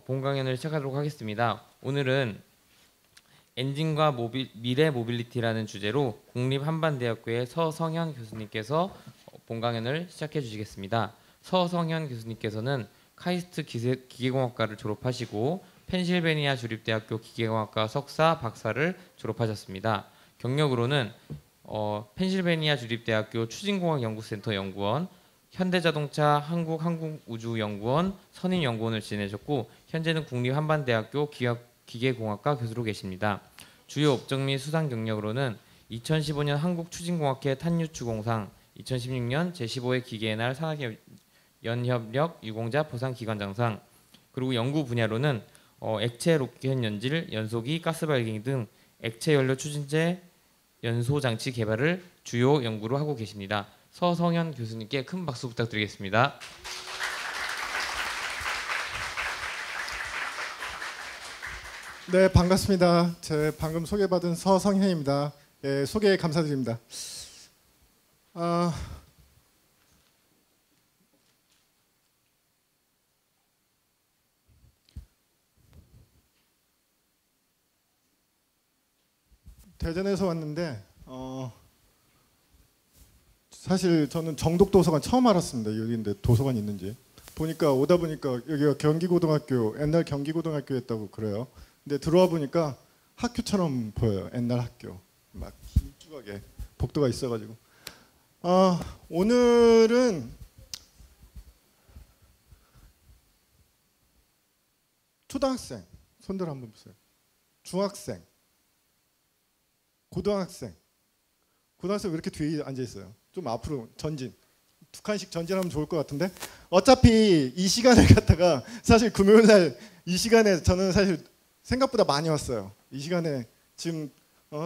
본 강연을 시작하도록 하겠습니다. 오늘은 엔진과 미래 모빌리티라는 주제로 국립한반대학교의 서성현 교수님께서 본 강연을 시작해 주시겠습니다. 서성현 교수님께서는 카이스트 기계공학과를 졸업하시고 펜실베니아 주립대학교 기계공학과 석사, 박사를 졸업하셨습니다. 경력으로는 펜실베니아 주립대학교 추진공학연구센터 연구원, 현대자동차 한국우주연구원 선임연구원을 지내셨고 현재는 국립한반대학교 기계공학과 교수로 계십니다. 주요 업적 및 수상 경력으로는 2015년 한국추진공학회 탄유추공상, 2016년 제15회 기계의 날 산학연협력 유공자 보상기관장상, 그리고 연구 분야로는 액체 로켓 연질, 연소기, 가스 발갱이 등 액체 연료 추진제 연소 장치 개발을 주요 연구로 하고 계십니다. 서성현 교수님께 큰 박수 부탁드리겠습니다. 네, 반갑습니다. 제 방금 소개받은 서성현입니다. 예, 소개 감사드립니다. 대전에서 왔는데 사실 저는 정독도서관 처음 알았습니다. 여기인데 도서관이 있는지. 오다 보니까 여기가 경기고등학교, 옛날 경기고등학교였다고 그래요. 근데 들어와 보니까 학교처럼 보여요. 옛날 학교. 막 길쭉하게 복도가 있어가지고. 오늘은 초등학생, 손들 한번 보세요. 중학생, 고등학생 왜 이렇게 뒤에 앉아 있어요? 좀 앞으로 전진. 두 칸씩 전진하면 좋을 것 같은데. 어차피 이 시간을 갖다가 사실 금요일 날 이 시간에 저는 사실 생각보다 많이 왔어요. 이 시간에 지금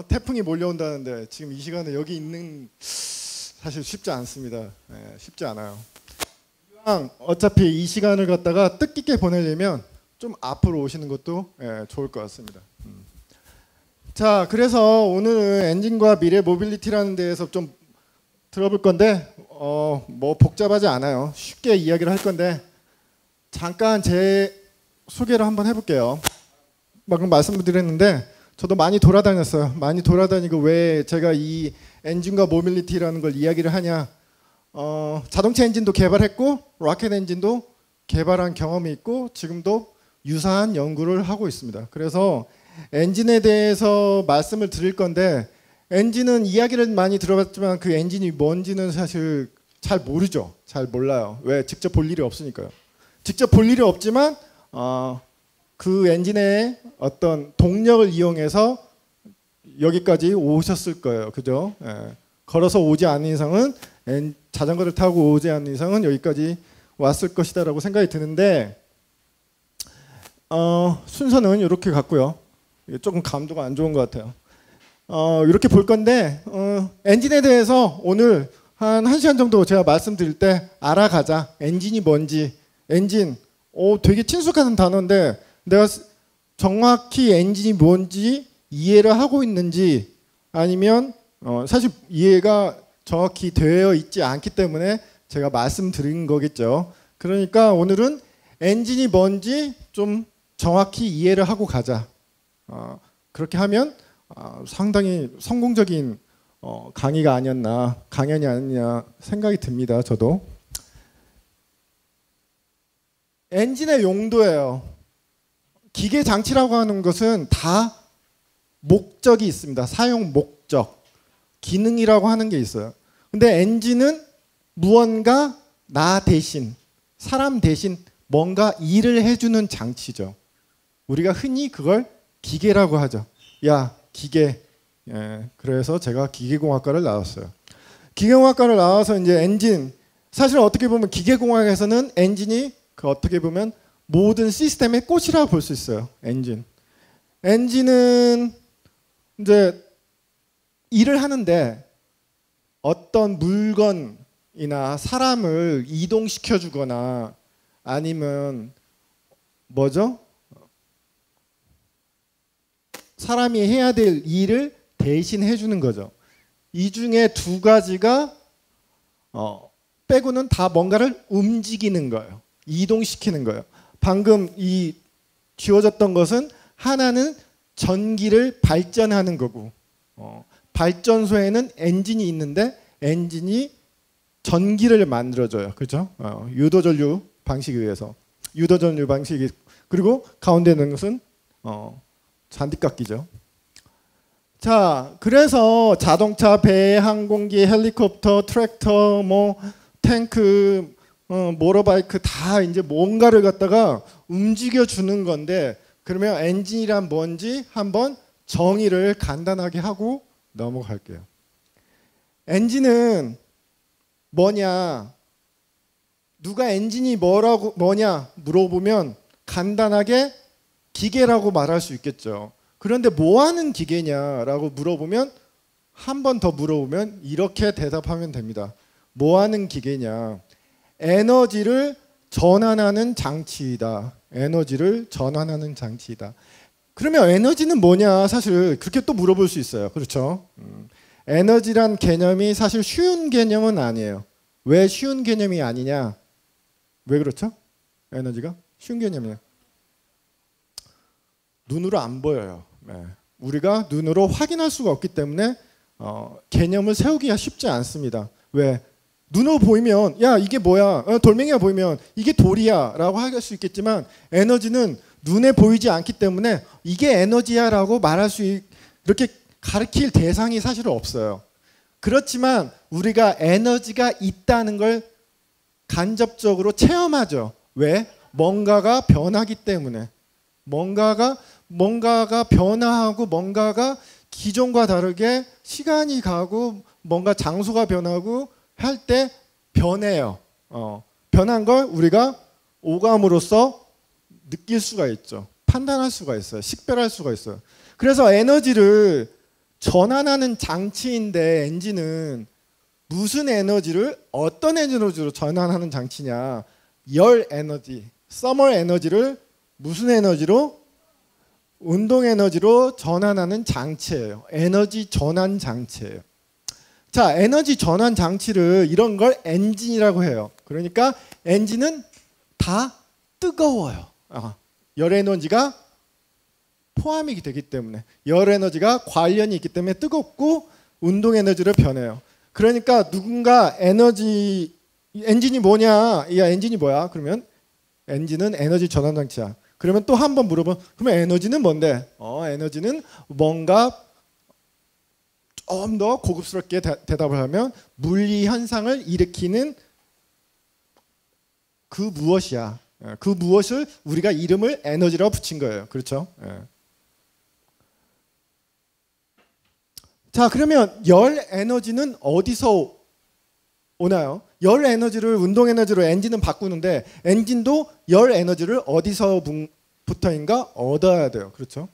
태풍이 몰려온다는데 지금 이 시간에 여기 있는 사실 쉽지 않습니다. 네, 쉽지 않아요. 어차피 이 시간을 갖다가 뜻깊게 보내려면 좀 앞으로 오시는 것도 좋을 것 같습니다. 자, 그래서 오늘은 엔진과 미래 모빌리티라는 데에서 좀 들어볼 건데 뭐 복잡하지 않아요. 쉽게 이야기를 할 건데 잠깐 제 소개를 한번 해볼게요. 방금 말씀드렸는데 저도 많이 돌아다녔어요. 많이 돌아다니고 왜 제가 이 엔진과 모빌리티라는 걸 이야기를 하냐. 자동차 엔진도 개발했고 로켓 엔진도 개발한 경험이 있고 지금도 유사한 연구를 하고 있습니다. 그래서 엔진에 대해서 말씀을 드릴 건데 엔진은 이야기를 많이 들어봤지만 그 엔진이 뭔지는 사실 잘 모르죠. 잘 몰라요. 왜? 직접 볼 일이 없으니까요. 직접 볼 일이 없지만 그 엔진의 어떤 동력을 이용해서 여기까지 오셨을 거예요. 그죠? 예. 걸어서 오지 않는 이상은 자전거를 타고 오지 않는 이상은 여기까지 왔을 것이다 라고 생각이 드는데 순서는 이렇게 갔고요. 조금 감도가 안 좋은 것 같아요. 이렇게 볼 건데 엔진에 대해서 오늘 한 1시간 정도 제가 말씀드릴 때 알아가자. 엔진이 뭔지. 엔진 되게 친숙한 단어인데 내가 정확히 엔진이 뭔지 이해를 하고 있는지 아니면 사실 이해가 정확히 되어 있지 않기 때문에 제가 말씀드린 거겠죠. 그러니까 오늘은 엔진이 뭔지 좀 정확히 이해를 하고 가자. 그렇게 하면 상당히 성공적인 강연이 아니었냐 생각이 듭니다. 저도. 엔진의 용도예요. 기계 장치라고 하는 것은 다 목적이 있습니다. 사용 목적, 기능이라고 하는 게 있어요. 근데 엔진은 무언가 나 대신, 사람 대신 뭔가 일을 해주는 장치죠. 우리가 흔히 그걸 기계라고 하죠. 야, 기계. 예, 그래서 제가 기계공학과를 나왔어요. 기계공학과를 나와서 이제 엔진, 사실 어떻게 보면 기계공학에서는 엔진이 어떻게 보면 모든 시스템의 꽃이라고 볼 수 있어요. 엔진은 이제 일을 하는데 어떤 물건이나 사람을 이동시켜 주거나 아니면 뭐죠? 사람이 해야 될 일을 대신 해주는 거죠. 이 중에 두 가지가 빼고는 다 뭔가를 움직이는 거예요. 이동시키는 거예요. 방금 이 주어졌던 것은 하나는 전기를 발전하는 거고 발전소에는 엔진이 있는데 엔진이 전기를 만들어줘요. 그렇죠? 유도전류 방식에 의해서 유도전류 방식이 그리고 가운데 있는 것은 잔디깎이죠. 자, 그래서 자동차, 배, 항공기, 헬리콥터, 트랙터, 뭐 탱크, 모터바이크 다 이제 뭔가를 갖다가 움직여 주는 건데 그러면 엔진이란 뭔지 한번 정의를 간단하게 하고 넘어갈게요. 엔진은 뭐냐? 누가 엔진이 뭐냐 물어보면 간단하게 기계라고 말할 수 있겠죠. 그런데 뭐 하는 기계냐라고 물어보면 한 번 더 물어보면 이렇게 대답하면 됩니다. 뭐 하는 기계냐? 에너지를 전환하는 장치이다. 에너지를 전환하는 장치이다. 그러면 에너지는 뭐냐? 사실 그렇게 또 물어볼 수 있어요. 그렇죠? 에너지란 개념이 사실 쉬운 개념은 아니에요. 왜 쉬운 개념이 아니냐? 왜 그렇죠? 에너지가 쉬운 개념이에요. 눈으로 안 보여요. 네. 우리가 눈으로 확인할 수가 없기 때문에 개념을 세우기가 쉽지 않습니다. 왜? 눈으로 보이면 야 이게 뭐야? 돌멩이가 보이면 이게 돌이야 라고 할 수 있겠지만 에너지는 눈에 보이지 않기 때문에 이게 에너지야 라고 말할 수 이렇게 가르칠 대상이 사실 없어요. 그렇지만 우리가 에너지가 있다는 걸 간접적으로 체험하죠. 왜? 뭔가가 변하기 때문에. 뭔가가 변화하고 뭔가가 기존과 다르게 시간이 가고 뭔가 장소가 변하고 할 때 변해요. 변한 걸 우리가 오감으로써 느낄 수가 있죠. 판단할 수가 있어요. 식별할 수가 있어요. 그래서 에너지를 전환하는 장치인데 엔진은 무슨 에너지를 어떤 에너지로 전환하는 장치냐? 열 에너지, 서머 에너지를 무슨 에너지로? 운동 에너지로 전환하는 장치예요. 에너지 전환 장치예요. 자, 에너지 전환 장치를 이런 걸 엔진이라고 해요. 그러니까 엔진은 다 뜨거워요. 열 에너지가 포함이 되기 때문에 열 에너지가 관련이 있기 때문에 뜨겁고 운동 에너지를 변해요. 그러니까 누군가 엔진이 뭐냐? 야, 엔진이 뭐야? 그러면 엔진은 에너지 전환 장치야. 그러면 또 한 번 물어보면 그러면 에너지는 뭔데? 에너지는 뭔가 좀 더 고급스럽게 대답을 하면 물리 현상을 일으키는 그 무엇이야. 그 무엇을 우리가 이름을 에너지라고 붙인 거예요. 그렇죠? 자, 그러면 열 에너지는 어디서 오나요? 열 에너지를 운동 에너지로 엔진은 바꾸는데 엔진도 열 에너지를 어디서부터인가 얻어야 돼요. 그렇죠?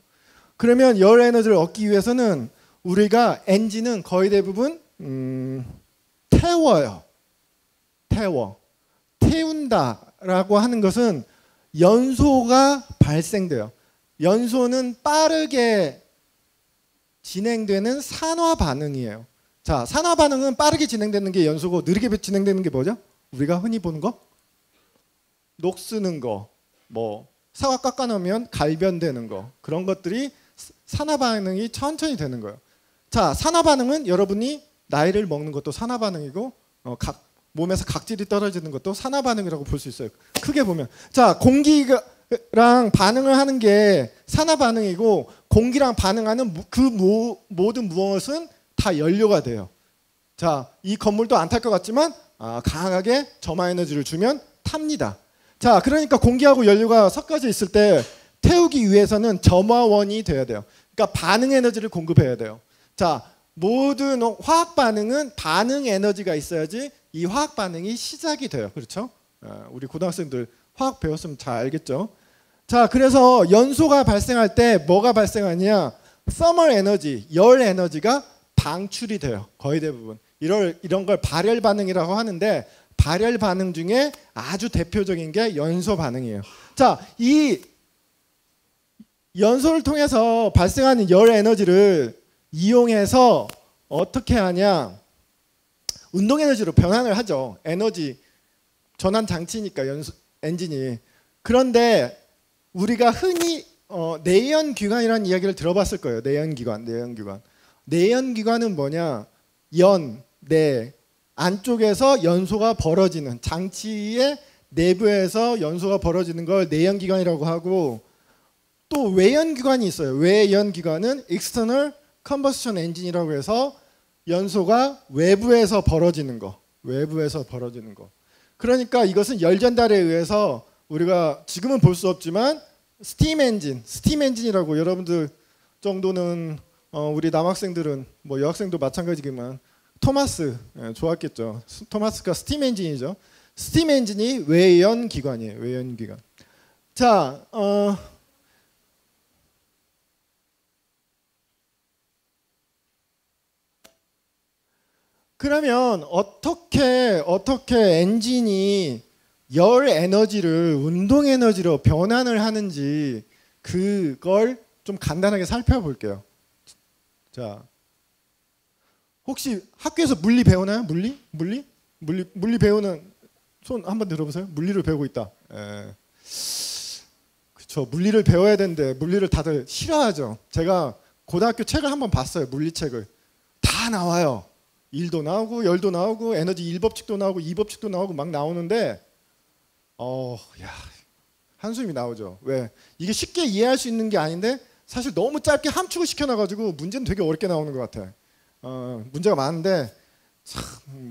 그러면 열 에너지를 얻기 위해서는 우리가 엔진은 거의 대부분 태워요. 태운다라고 하는 것은 연소가 발생돼요. 연소는 빠르게 진행되는 산화 반응이에요. 자, 산화 반응은 빠르게 진행되는 게 연소고 느리게 진행되는 게 뭐죠? 우리가 흔히 보는 거? 녹쓰는 거, 뭐 사과 깎아놓으면 갈변되는 거, 그런 것들이 산화 반응이 천천히 되는 거예요. 자, 산화 반응은 여러분이 나이를 먹는 것도 산화 반응이고 몸에서 각질이 떨어지는 것도 산화 반응이라고 볼 수 있어요. 크게 보면. 자, 공기랑 반응을 하는 게 산화 반응이고 공기랑 반응하는 그 모든 무엇은 다 연료가 돼요. 자, 이 건물도 안 탈 것 같지만 강하게 점화 에너지를 주면 탑니다. 자, 그러니까 공기하고 연료가 섞여져 있을 때 태우기 위해서는 점화원이 돼야 돼요. 그러니까 반응 에너지를 공급해야 돼요. 자, 모든 화학 반응은 반응 에너지가 있어야지 이 화학 반응이 시작이 돼요. 그렇죠? 우리 고등학생들 화학 배웠으면 잘 알겠죠? 자, 그래서 연소가 발생할 때 뭐가 발생하냐? 서머 에너지, 열 에너지가 방출이 돼요. 거의 대부분. 이런 걸 발열 반응이라고 하는데 발열 반응 중에 아주 대표적인 게 연소 반응이에요. 자, 이 연소를 통해서 발생하는 열 에너지를 이용해서 어떻게 하냐? 운동 에너지로 변환을 하죠. 에너지 전환 장치니까 엔진이. 그런데 우리가 흔히 내연기관이라는 이야기를 들어봤을 거예요. 내연기관. 내연기관은 뭐냐? 내 안쪽에서 연소가 벌어지는, 장치의 내부에서 연소가 벌어지는 걸 내연기관이라고 하고, 또 외연기관이 있어요. 외연기관은 external combustion engine이라고 해서 연소가 외부에서 벌어지는 거. 그러니까 이것은 열 전달에 의해서 우리가 지금은 볼 수 없지만 스팀 엔진이라고, 여러분들 정도는 우리 남학생들은 뭐 여학생도 마찬가지지만 토마스 좋았겠죠. 토마스가 스팀 엔진이죠. 스팀 엔진이 외연 기관이에요. 외연 기관. 자, 그러면 어떻게 엔진이 열 에너지를 운동 에너지로 변환을 하는지 그걸 좀 간단하게 살펴볼게요. 자, 혹시 학교에서 물리 배우나요? 물리 배우는 손 한번 들어보세요. 물리를 배우고 있다. 그렇죠. 물리를 배워야 되는데 물리를 다들 싫어하죠. 제가 고등학교 책을 한번 봤어요. 물리책을. 다 나와요. 1도 나오고 열도 나오고 에너지 1법칙도 나오고 2법칙도 나오고 막 나오는데 야, 한숨이 나오죠. 왜? 이게 쉽게 이해할 수 있는 게 아닌데 사실 너무 짧게 함축을 시켜놔가지고 문제는 되게 어렵게 나오는 것 같아. 문제가 많은데 참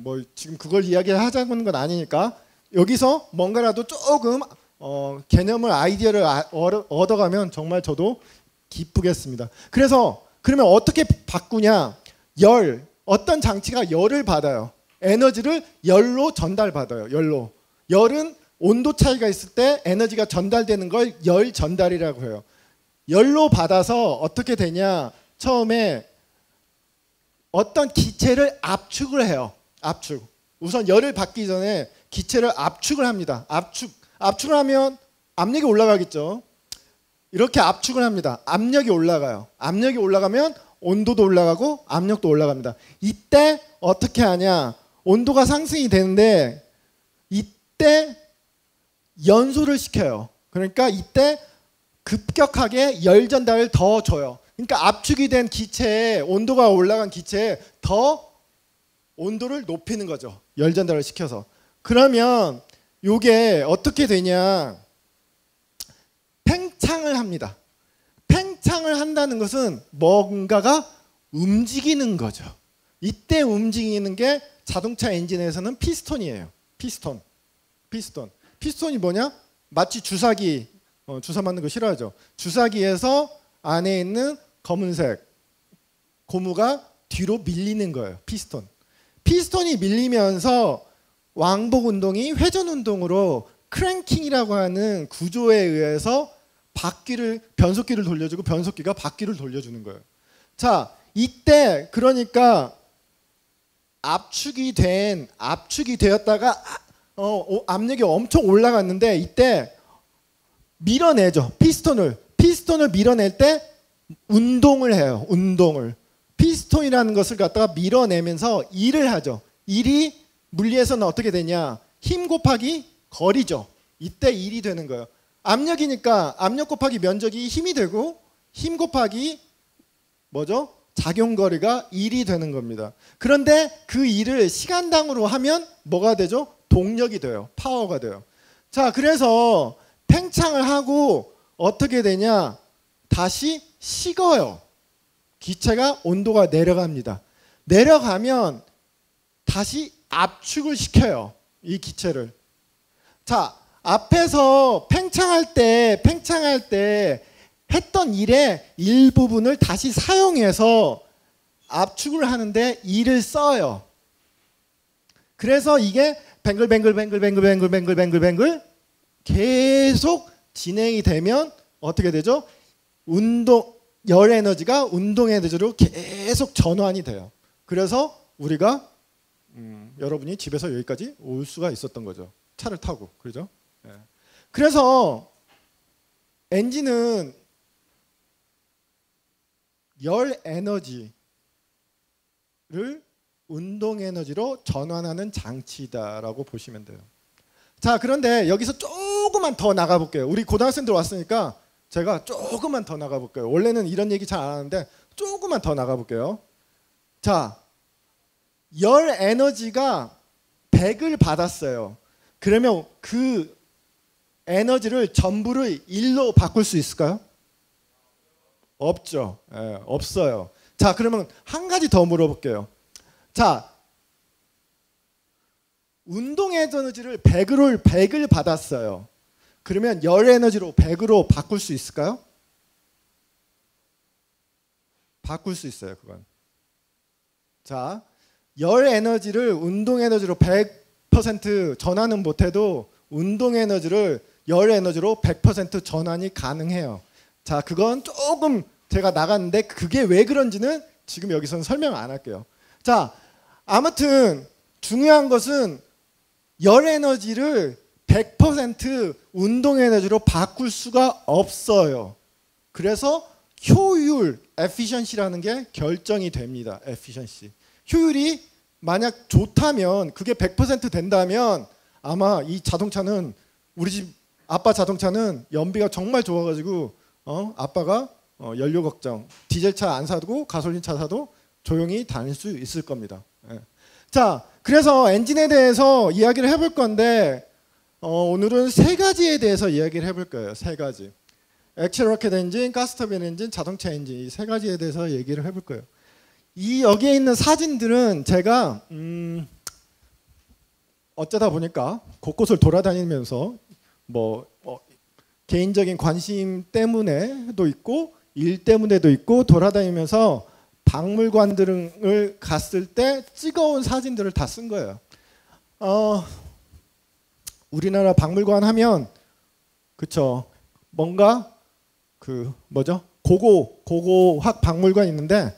뭐 지금 그걸 이야기하자는 건 아니니까 여기서 뭔가라도 조금 개념을 아이디어를 얻어가면 정말 저도 기쁘겠습니다. 그래서 그러면 어떻게 바꾸냐? 어떤 장치가 열을 받아요. 에너지를 열로 전달받아요. 열은 온도 차이가 있을 때 에너지가 전달되는 걸 열 전달이라고 해요. 열로 받아서 어떻게 되냐? 처음에 어떤 기체를 압축을 해요. 우선 열을 받기 전에 기체를 압축을 합니다. 압축을 하면 압력이 올라가겠죠. 이렇게 압축을 합니다. 압력이 올라가요. 압력이 올라가면 온도도 올라가고 압력도 올라갑니다. 이때 어떻게 하냐? 온도가 상승이 되는데 이때 연소를 시켜요. 그러니까 이때 급격하게 열 전달을 더 줘요. 그러니까 압축이 된 기체에, 온도가 올라간 기체에 더 온도를 높이는 거죠. 열 전달을 시켜서. 그러면 이게 어떻게 되냐? 팽창을 합니다. 팽창을 한다는 것은 뭔가가 움직이는 거죠. 이때 움직이는 게 자동차 엔진에서는 피스톤이에요. 피스톤이 뭐냐? 마치 주사기, 주사 맞는 거 싫어하죠. 주사기에서 안에 있는 검은색 고무가 뒤로 밀리는 거예요. 피스톤이 밀리면서 왕복 운동이 회전 운동으로 크랭킹이라고 하는 구조에 의해서 변속기를 돌려주고 변속기가 바퀴를 돌려주는 거예요. 자, 이때 그러니까 압축이 되었다가 압력이 엄청 올라갔는데 이때 밀어내죠. 피스톤을 밀어낼 때 운동을 해요. 피스톤이라는 것을 갖다가 밀어내면서 일을 하죠. 일이 물리에서는 어떻게 되냐? 힘 곱하기 거리죠. 이때 일이 되는 거예요. 압력이니까 압력 곱하기 면적이 힘이 되고 힘 곱하기 뭐죠? 작용거리가 일이 되는 겁니다. 그런데 그 일을 시간당으로 하면 뭐가 되죠? 동력이 돼요. 파워가 돼요. 자, 그래서 팽창을 하고 어떻게 되냐? 다시 식어요. 기체가 온도가 내려갑니다. 내려가면 다시 압축을 시켜요. 이 기체를. 자, 앞에서 팽창할 때 했던 일의 일부분을 다시 사용해서 압축을 하는데 일을 써요. 그래서 이게 뱅글뱅글 계속 진행이 되면 어떻게 되죠? 열 에너지가 운동 에너지로 계속 전환이 돼요. 그래서 우리가 여러분이 집에서 여기까지 올 수가 있었던 거죠. 차를 타고. 그렇죠? 네. 그래서 엔진은 열 에너지를 운동 에너지로 전환하는 장치다라고 보시면 돼요. 자, 그런데 여기서 조금 조금만 더 나가볼게요. 우리 고등학생들 왔으니까 제가 조금만 더 나가볼게요. 원래는 이런 얘기 잘 안 하는데 조금만 더 나가볼게요. 자, 열 에너지가 100을 받았어요. 그러면 그 에너지를 전부를 1로 바꿀 수 있을까요? 없죠. 예, 없어요. 자, 그러면 한 가지 더 물어볼게요. 자, 운동 에너지를 100을 받았어요. 그러면 열 에너지로 100으로 바꿀 수 있을까요? 바꿀 수 있어요, 그건. 자, 열 에너지를 운동 에너지로 100% 전환은 못해도 운동 에너지를 열 에너지로 100% 전환이 가능해요. 자, 그건 조금 제가 나갔는데 그게 왜 그런지는 지금 여기서는 설명 안 할게요. 자, 아무튼 중요한 것은 열 에너지를 100% 운동 에너지로 바꿀 수가 없어요. 그래서 효율, efficiency라는 게 결정이 됩니다. efficiency. 효율이 만약 좋다면, 그게 100% 된다면 아마 이 자동차는, 우리 집 아빠 자동차는 연비가 정말 좋아가지고 아빠가 연료 걱정, 디젤차 안 사도 가솔린차 사도 조용히 다닐 수 있을 겁니다. 예. 자, 그래서 엔진에 대해서 이야기를 해볼 건데 오늘은 세 가지에 대해서 이야기를 해볼 거예요. 세 가지. 액셀 로켓 엔진, 가스터빈 엔진, 자동차 엔진, 이 세 가지에 대해서 얘기를 해볼 거예요. 이 여기에 있는 사진들은 제가 어쩌다 보니까 곳곳을 돌아다니면서 뭐 개인적인 관심 때문에도 있고 일 때문에도 있고 돌아다니면서 박물관들을 갔을 때 찍어온 사진들을 다 쓴 거예요. 우리나라 박물관 하면 그쵸, 뭔가 그 뭐죠, 고고학 박물관 있는데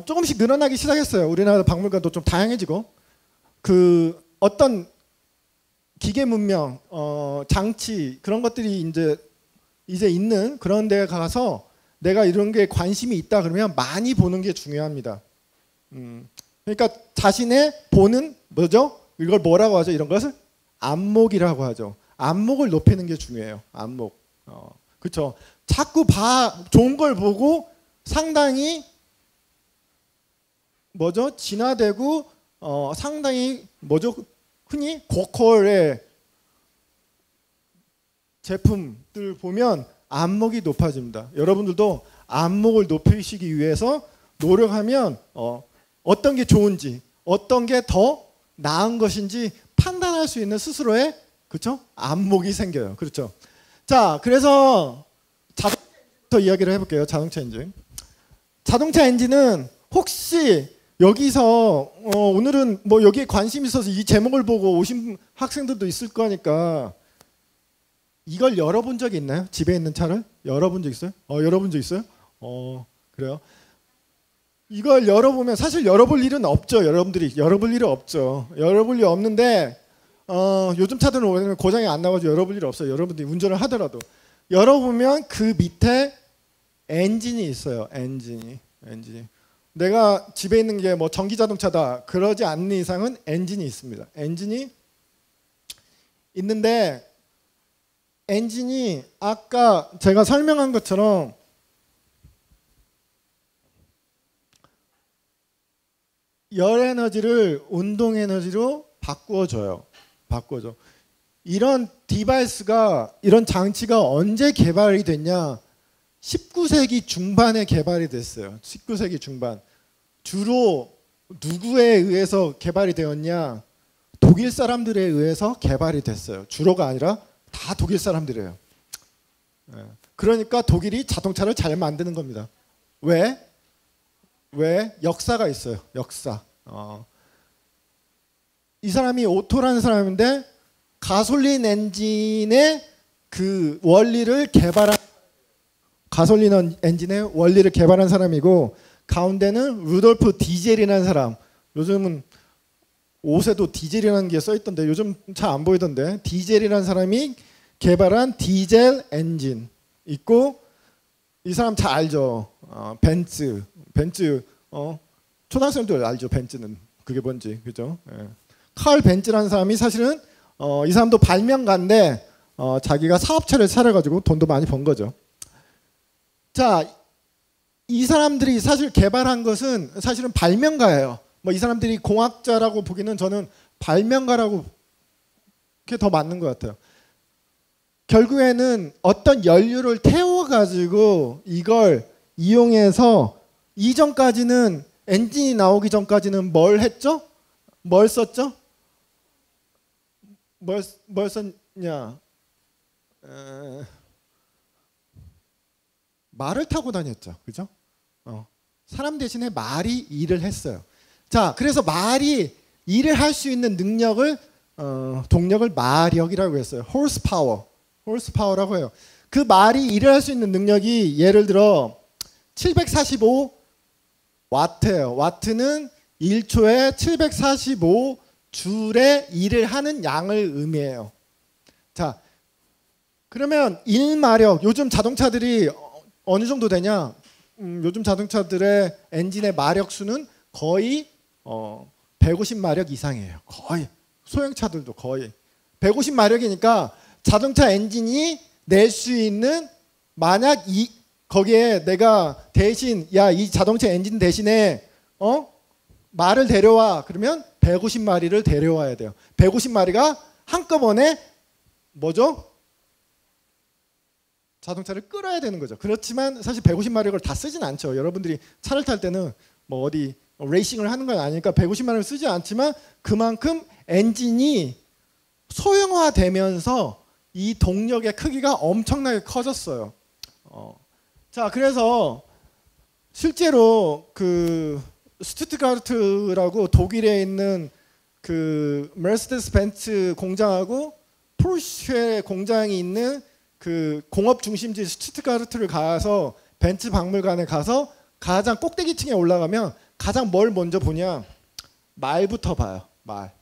조금씩 늘어나기 시작했어요. 우리나라 박물관도 좀 다양해지고 그 어떤 기계 문명, 장치 그런 것들이 이제 있는 그런 데 가서 내가 이런 게 관심이 있다 그러면 많이 보는 게 중요합니다. 그러니까 자신의 보는 뭐죠? 이걸 뭐라고 하죠? 이런 것을 안목이라고 하죠. 안목을 높이는 게 중요해요. 안목. 그렇죠. 자꾸 좋은 걸 보고 상당히 뭐죠? 진화되고 상당히 뭐죠? 흔히 고퀄의 제품들 보면 안목이 높아집니다. 여러분들도 안목을 높이시기 위해서 노력하면 어떤 게 좋은지, 어떤 게 더 나은 것인지 판단할 수 있는 스스로의 그렇죠? 안목이 생겨요. 그렇죠? 자, 그래서 자동차 이야기를 해볼게요. 자동차 엔진. 자동차 엔진은 혹시 여기서 오늘은 뭐 여기에 관심 있어서 이 제목을 보고 오신 학생들도 있을 거니까 이걸 열어본 적이 있나요? 집에 있는 차를 열어본 적 있어요? 열어본 적 있어요? 그래요? 이걸 열어보면 사실 열어볼 일은 없죠. 여러분들이 열어볼 일은 없죠. 열어볼 일 없는데 요즘 차들은 왜냐면 고장이 안 나가지고 열어볼 일 없어요. 여러분들이 운전을 하더라도 열어보면 그 밑에 엔진이 있어요. 엔진이. 내가 집에 있는 게 뭐 전기 자동차다 그러지 않는 이상은 엔진이 있습니다. 엔진이 있는데 엔진이 아까 제가 설명한 것처럼 열 에너지를 운동 에너지로 바꿔줘. 이런 디바이스가, 이런 장치가 언제 개발이 됐냐? 19세기 중반에 개발이 됐어요. 19세기 중반. 주로 누구에 의해서 개발이 되었냐? 독일 사람들에 의해서 개발이 됐어요. 주로가 아니라 다 독일 사람들이에요. 그러니까 독일이 자동차를 잘 만드는 겁니다. 왜? 역사가 있어요. 역사. 이 사람이 오토라는 사람인데 가솔린 엔진의 그 원리를 개발한 가솔린 엔진의 원리를 개발한 사람이고 가운데는 루돌프 디젤이라는 사람. 요즘은 옷에도 디젤이라는 게 써있던데 요즘 잘 안 보이던데 디젤이라는 사람이 개발한 디젤 엔진 있고 이 사람 잘 알죠. 벤츠 초등학생들 알죠. 벤츠는 그게 뭔지 그죠? 칼 벤츠라는 사람이 사실은 이 사람도 발명가인데 자기가 사업체를 차려가지고 돈도 많이 번 거죠. 자, 이 사람들이 사실 개발한 것은 사실은 발명가예요. 뭐 이 사람들이 공학자라고 보기는 저는 발명가라고 그게 더 맞는 것 같아요. 결국에는 어떤 연료를 태워가지고 이걸 이용해서 이전까지는 엔진이 나오기 전까지는 뭘 했죠? 뭘 썼죠? 뭘 썼냐? 말을 타고 다녔죠. 그죠? 사람 대신에 말이 일을 했어요. 자, 그래서 말이 일을 할 수 있는 능력을 동력을 마력이라고 했어요. horsepower라고 해요. 그 말이 일을 할 수 있는 능력이 예를 들어 745 와트예요. 와트는 1초에 745 줄의 일을 하는 양을 의미해요. 자, 그러면 1마력, 요즘 자동차들이 어느 정도 되냐? 요즘 자동차들의 엔진의 마력 수는 거의 150마력 이상이에요. 거의. 소형차들도 거의. 150마력이니까 자동차 엔진이 낼 수 있는, 만약 거기에 내가 대신 야, 이 자동차 엔진 대신에 말을 데려와. 그러면 150마리를 데려와야 돼요. 150마리가 한꺼번에 뭐죠? 자동차를 끌어야 되는 거죠. 그렇지만 사실 150마력을 다 쓰진 않죠. 여러분들이 차를 탈 때는 뭐 어디 레이싱을 하는 건 아니니까 150마력을 쓰지 않지만 그만큼 엔진이 소형화되면서 이 동력의 크기가 엄청나게 커졌어요. 자, 그래서 실제로 그 스투트가르트라고 독일에 있는 그 메르세데스 벤츠 공장하고 포르쉐 공장이 있는 그 공업 중심지 스투트가르트를 가서 벤츠 박물관에 가서 가장 꼭대기층에 올라가면 가장 뭘 먼저 보냐? 말부터 봐요. 말.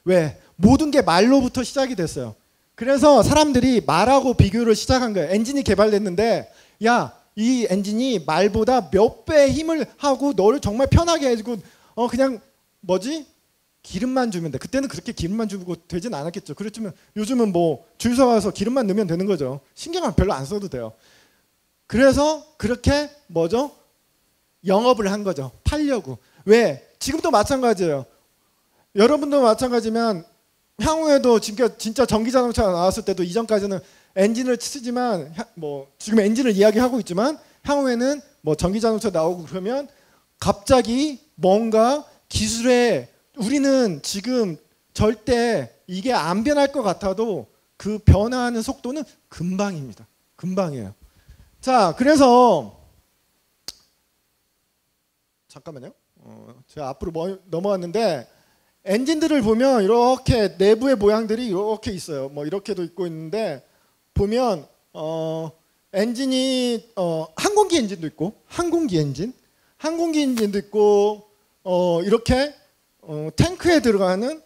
왜? 모든 게 말로부터 시작이 됐어요. 그래서 사람들이 말하고 비교를 시작한 거예요. 엔진이 개발됐는데 야, 이 엔진이 말보다 몇 배의 힘을 하고 너를 정말 편하게 해주고 그냥 뭐지? 기름만 주면 돼. 그때는 그렇게 기름만 주고 되진 않았겠죠. 그렇지만 요즘은 뭐 줄 서가서 기름만 넣으면 되는 거죠. 신경을 별로 안 써도 돼요. 그래서 그렇게 뭐죠? 영업을 한 거죠. 팔려고. 왜? 지금도 마찬가지예요. 여러분도 마찬가지면 향후에도 진짜 전기 자동차가 나왔을 때도 이전까지는 엔진을 쓰지만 뭐 지금 엔진을 이야기하고 있지만 향후에는 뭐 전기 자동차 나오고 그러면 갑자기 뭔가 기술에 우리는 지금 절대 이게 안 변할 것 같아도 그 변화하는 속도는 금방입니다. 금방이에요. 자, 그래서 잠깐만요. 제가 앞으로 넘어왔는데 엔진들을 보면 이렇게 내부의 모양들이 이렇게 있어요. 뭐 이렇게도 있고 있는데 보면 엔진이 항공기 엔진도 있고 항공기 엔진도 있고 이렇게 탱크에 들어가는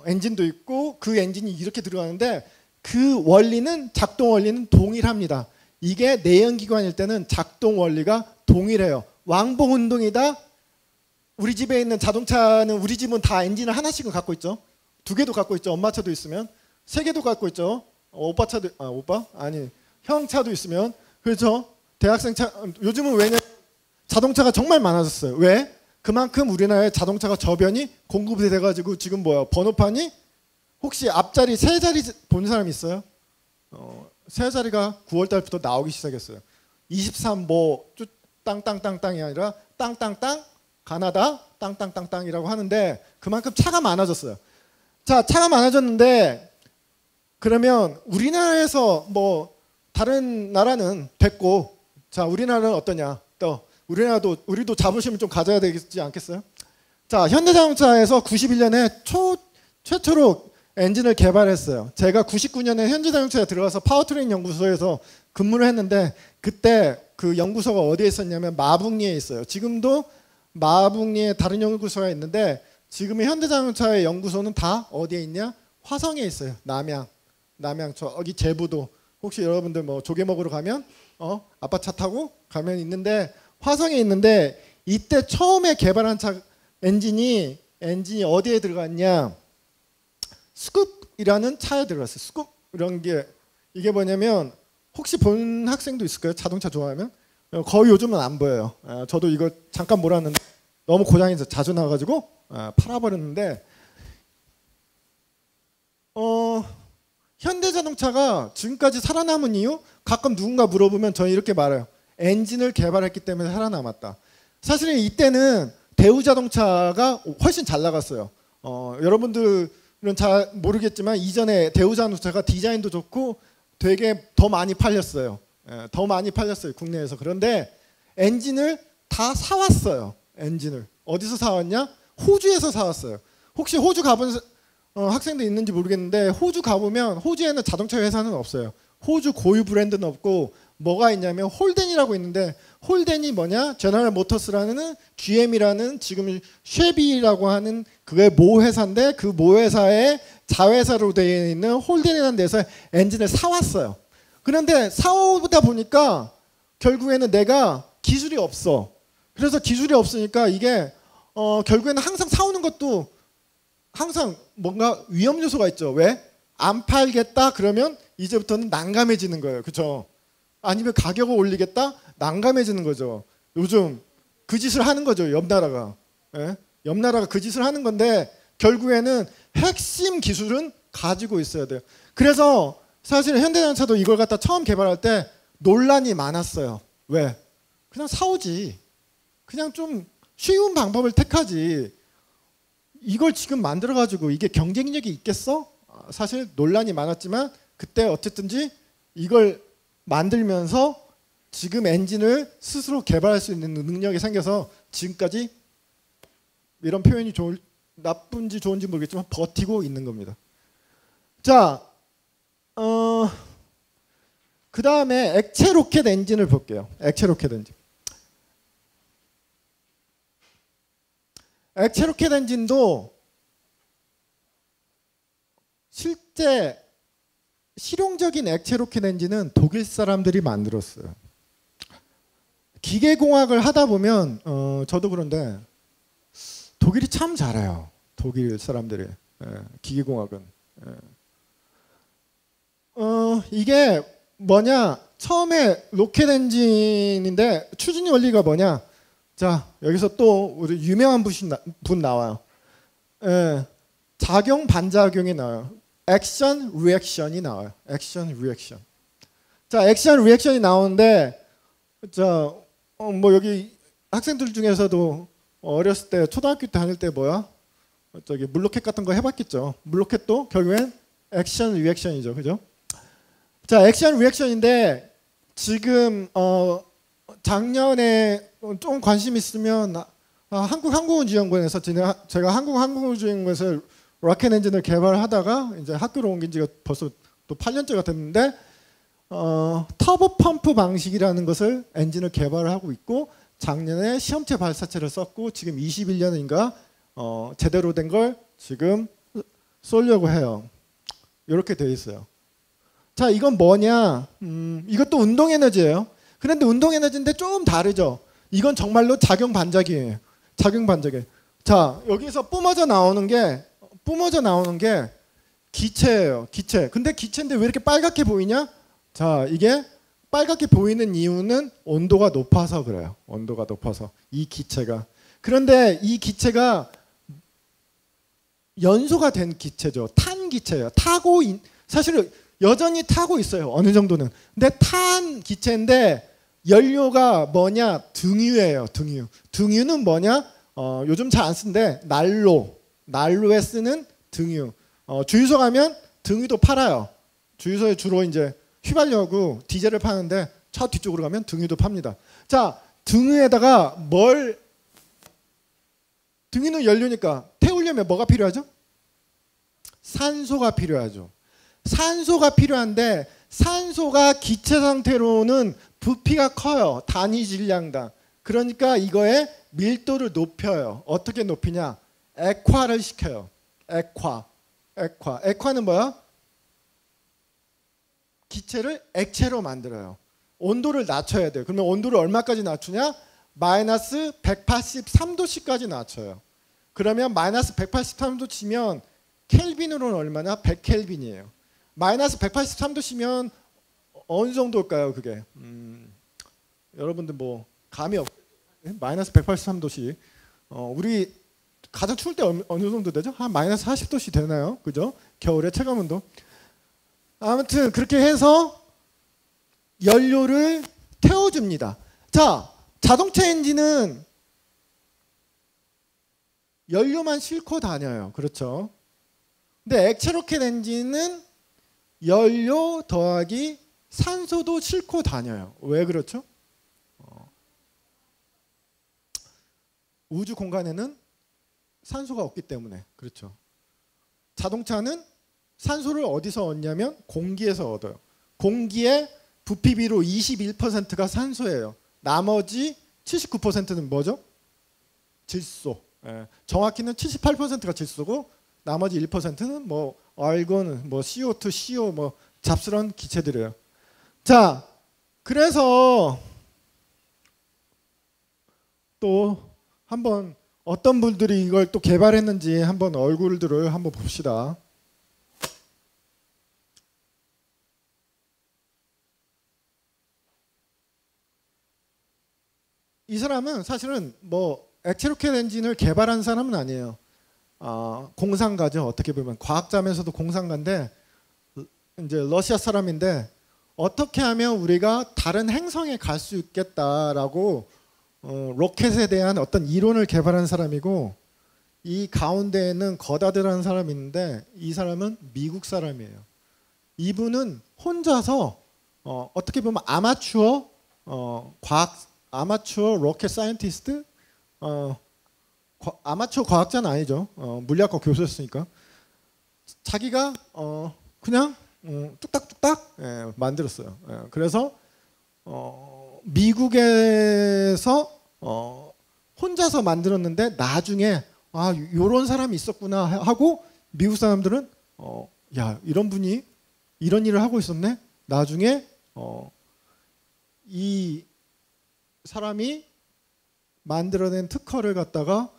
엔진도 있고 그 엔진이 이렇게 들어가는데 그 원리는 작동 원리는 동일합니다. 이게 내연기관일 때는 작동 원리가 동일해요. 왕복 운동이다. 우리 집에 있는 자동차는 우리 집은 다 엔진을 하나씩은 갖고 있죠. 2개도 갖고 있죠. 엄마 차도 있으면 3개도 갖고 있죠. 오빠 차도 형 차도 있으면 그렇죠. 대학생 차 요즘은 왜냐 자동차가 정말 많아졌어요. 왜? 그만큼 우리나라의 자동차가 저변이 공급이 돼가지고 지금 뭐야 번호판이 혹시 앞자리 3자리 본 사람 있어요? 3자리가 9월 달부터 나오기 시작했어요. 23 뭐 땅땅땅땅이 아니라 땅땅땅 가나다 땅땅땅땅이라고 하는데 그만큼 차가 많아졌어요. 자, 차가 많아졌는데 그러면 우리나라에서 뭐 다른 나라는 됐고 자, 우리나라는 어떠냐? 또 우리도 자부심을 좀 가져야 되지 않겠어요? 자, 현대자동차에서 91년에 최초로 엔진을 개발했어요. 제가 99년에 현대자동차에 들어가서 파워트레인 연구소에서 근무를 했는데 그때 그 연구소가 어디에 있었냐면 마북리에 있어요. 지금도 마북리에 다른 연구소가 있는데 지금의 현대자동차의 연구소는 다 어디에 있냐? 화성에 있어요. 남양 저기 제부도 혹시 여러분들 뭐 조개 먹으러 가면 아빠 차 타고 가면 있는데 화성에 있는데 이때 처음에 개발한 차 엔진이 어디에 들어갔냐? 스쿱이라는 차에 들어갔어요. 스쿱 이런 게 이게 뭐냐면 혹시 본 학생도 있을까요? 자동차 좋아하면? 거의 요즘은 안 보여요. 저도 이거 잠깐 몰았는데 너무 고장이 자주 나가지고 팔아버렸는데 현대자동차가 지금까지 살아남은 이유? 가끔 누군가 물어보면 저는 이렇게 말해요. 엔진을 개발했기 때문에 살아남았다. 사실은 이때는 대우자동차가 훨씬 잘 나갔어요. 여러분들은 잘 모르겠지만 이전에 대우자동차가 디자인도 좋고 되게 더 많이 팔렸어요. 더 많이 팔렸어요, 국내에서. 그런데 엔진을 다 사왔어요. 엔진을 어디서 사왔냐? 호주에서 사왔어요. 혹시 호주 가본 학생도 있는지 모르겠는데 호주 가보면 호주에는 자동차 회사는 없어요. 호주 고유 브랜드는 없고 뭐가 있냐면 홀덴이라고 있는데 홀덴이 뭐냐? 제너럴 모터스라는 GM이라는 지금 쉐비라고 하는 그게 모 회사인데 그 모 회사의 자회사로 되어 있는 홀덴이라는 데서 엔진을 사왔어요. 그런데 사오다 보니까 결국에는 내가 기술이 없어. 그래서 기술이 없으니까 이게 결국에는 항상 사오는 것도 항상 뭔가 위험 요소가 있죠. 왜? 안 팔겠다 그러면 이제부터는 난감해지는 거예요. 그렇죠? 아니면 가격을 올리겠다? 난감해지는 거죠. 요즘 그 짓을 하는 거죠. 옆 나라가. 예? 옆 나라가 그 짓을 하는 건데 결국에는 핵심 기술은 가지고 있어야 돼요. 그래서 사실 현대자동차도 이걸 갖다 처음 개발할 때 논란이 많았어요. 왜? 그냥 사오지. 그냥 좀 쉬운 방법을 택하지. 이걸 지금 만들어가지고 이게 경쟁력이 있겠어? 사실 논란이 많았지만 그때 어쨌든지 이걸 만들면서 지금 엔진을 스스로 개발할 수 있는 능력이 생겨서 지금까지 이런 표현이 나쁜지 좋은지 모르겠지만 버티고 있는 겁니다. 자, 그 다음에 액체 로켓 엔진을 볼게요. 액체 로켓 엔진. 액체 로켓 엔진도 실제 실용적인 액체 로켓 엔진은 독일 사람들이 만들었어요. 기계공학을 하다 보면 저도 그런데 독일이 참 잘해요. 독일 사람들이 기계공학은. 이게 뭐냐? 처음에 로켓 엔진인데 추진 원리가 뭐냐? 자, 여기서 또 우리 유명한 분 나와요. 작용 반작용이 나와요. 액션 리액션이 나와요. 액션 리액션. 자, 액션 리액션이 나오는데 자, 뭐 여기 학생들 중에서도 어렸을 때 초등학교 때 다닐 때 뭐야? 저기 물로켓 같은 거 해봤겠죠. 물로켓도 결국엔 액션 리액션이죠, 그죠? 자, 액션 리액션인데 지금 작년에 좀 관심 있으면 한국항공우주연구원에서 제가 한국항공우주연구원에서 로켓 엔진을 개발하다가 이제 학교로 옮긴 지가 벌써 또 8년째가 됐는데 터보 펌프 방식이라는 것을 엔진을 개발하고 있고 작년에 시험체 발사체를 썼고 지금 21년인가 제대로 된 걸 지금 쏘려고 해요. 이렇게 돼 있어요. 자, 이건 뭐냐? 이것도 운동 에너지예요. 그런데 운동 에너지인데 좀 다르죠. 이건 정말로 작용 반작용이에요. 작용 반작용. 자, 여기서 뿜어져 나오는 게 기체예요. 기체. 근데 기체인데 왜 이렇게 빨갛게 보이냐? 자, 이게 빨갛게 보이는 이유는 온도가 높아서 그래요. 온도가 높아서 이 기체가. 그런데 이 기체가 연소가 된 기체죠. 탄 기체예요. 사실은 여전히 타고 있어요. 어느 정도는. 근데 탄 기체인데 연료가 뭐냐? 등유예요. 등유. 등유는 뭐냐? 요즘 잘 안 쓰는데 난로에 쓰는 등유. 주유소 가면 등유도 팔아요. 주유소에 주로 이제 휘발유하고 디젤을 파는데 차 뒤쪽으로 가면 등유도 팝니다. 자, 등유에다가 등유는 연료니까 태우려면 뭐가 필요하죠? 산소가 필요하죠. 산소가 필요한데 산소가 기체 상태로는 부피가 커요. 단위 질량당. 그러니까 이거의 밀도를 높여요. 어떻게 높이냐? 액화를 시켜요. 액화는 뭐야? 기체를 액체로 만들어요. 온도를 낮춰야 돼요. 그러면 온도를 얼마까지 낮추냐? 마이너스 183도씨까지 낮춰요. 그러면 마이너스 183도 치면 켈빈으로는 얼마나? 100켈빈이에요. 마이너스 183도씨면 어느 정도일까요, 그게? 여러분들 뭐 감이 없. 마이너스 183도씨. 우리 가장 추울 때 어느 정도 되죠? 한 마이너스 40도씨 되나요? 그죠? 겨울에 체감온도. 아무튼 그렇게 해서 연료를 태워줍니다. 자, 자동차 엔진은 연료만 싣고 다녀요. 그렇죠? 근데 액체 로켓 엔진은 연료 더하기 산소도 싣고 다녀요. 왜 그렇죠? 우주 공간에는 산소가 없기 때문에. 그렇죠. 자동차는 산소를 어디서 얻냐면 공기에서 얻어요. 공기의 부피비로 21%가 산소예요. 나머지 79%는 뭐죠? 질소. 예. 정확히는 78%가 질소고 나머지 1%는 뭐 알건, 뭐 CO2, CO 뭐 잡스러운 기체들이에요. 자, 그래서 또 한번 어떤 분들이 이걸 또 개발했는지 한번 얼굴들을 한번 봅시다. 이 사람은 사실은 뭐 액체 로켓 엔진을 개발한 사람은 아니에요. 공상가죠. 어떻게 보면 과학자면서도 공상가인데 이제 러시아 사람인데 어떻게 하면 우리가 다른 행성에 갈 수 있겠다라고 로켓에 대한 어떤 이론을 개발한 사람이고 이 가운데에는 거다드라는 사람이 있는데 이 사람은 미국 사람이에요. 이분은 혼자서 어떻게 보면 아마추어 로켓 사이언티스트 아마추어 과학자는 아니죠. 물리학과 교수였으니까 자기가 그냥 뚝딱뚝딱 만들었어요. 그래서 미국에서 혼자서 만들었는데 나중에 요런 사람이 있었구나 하고 미국 사람들은 야 이런 분이 이런 일을 하고 있었네. 나중에 이 사람이 만들어낸 특허를 갖다가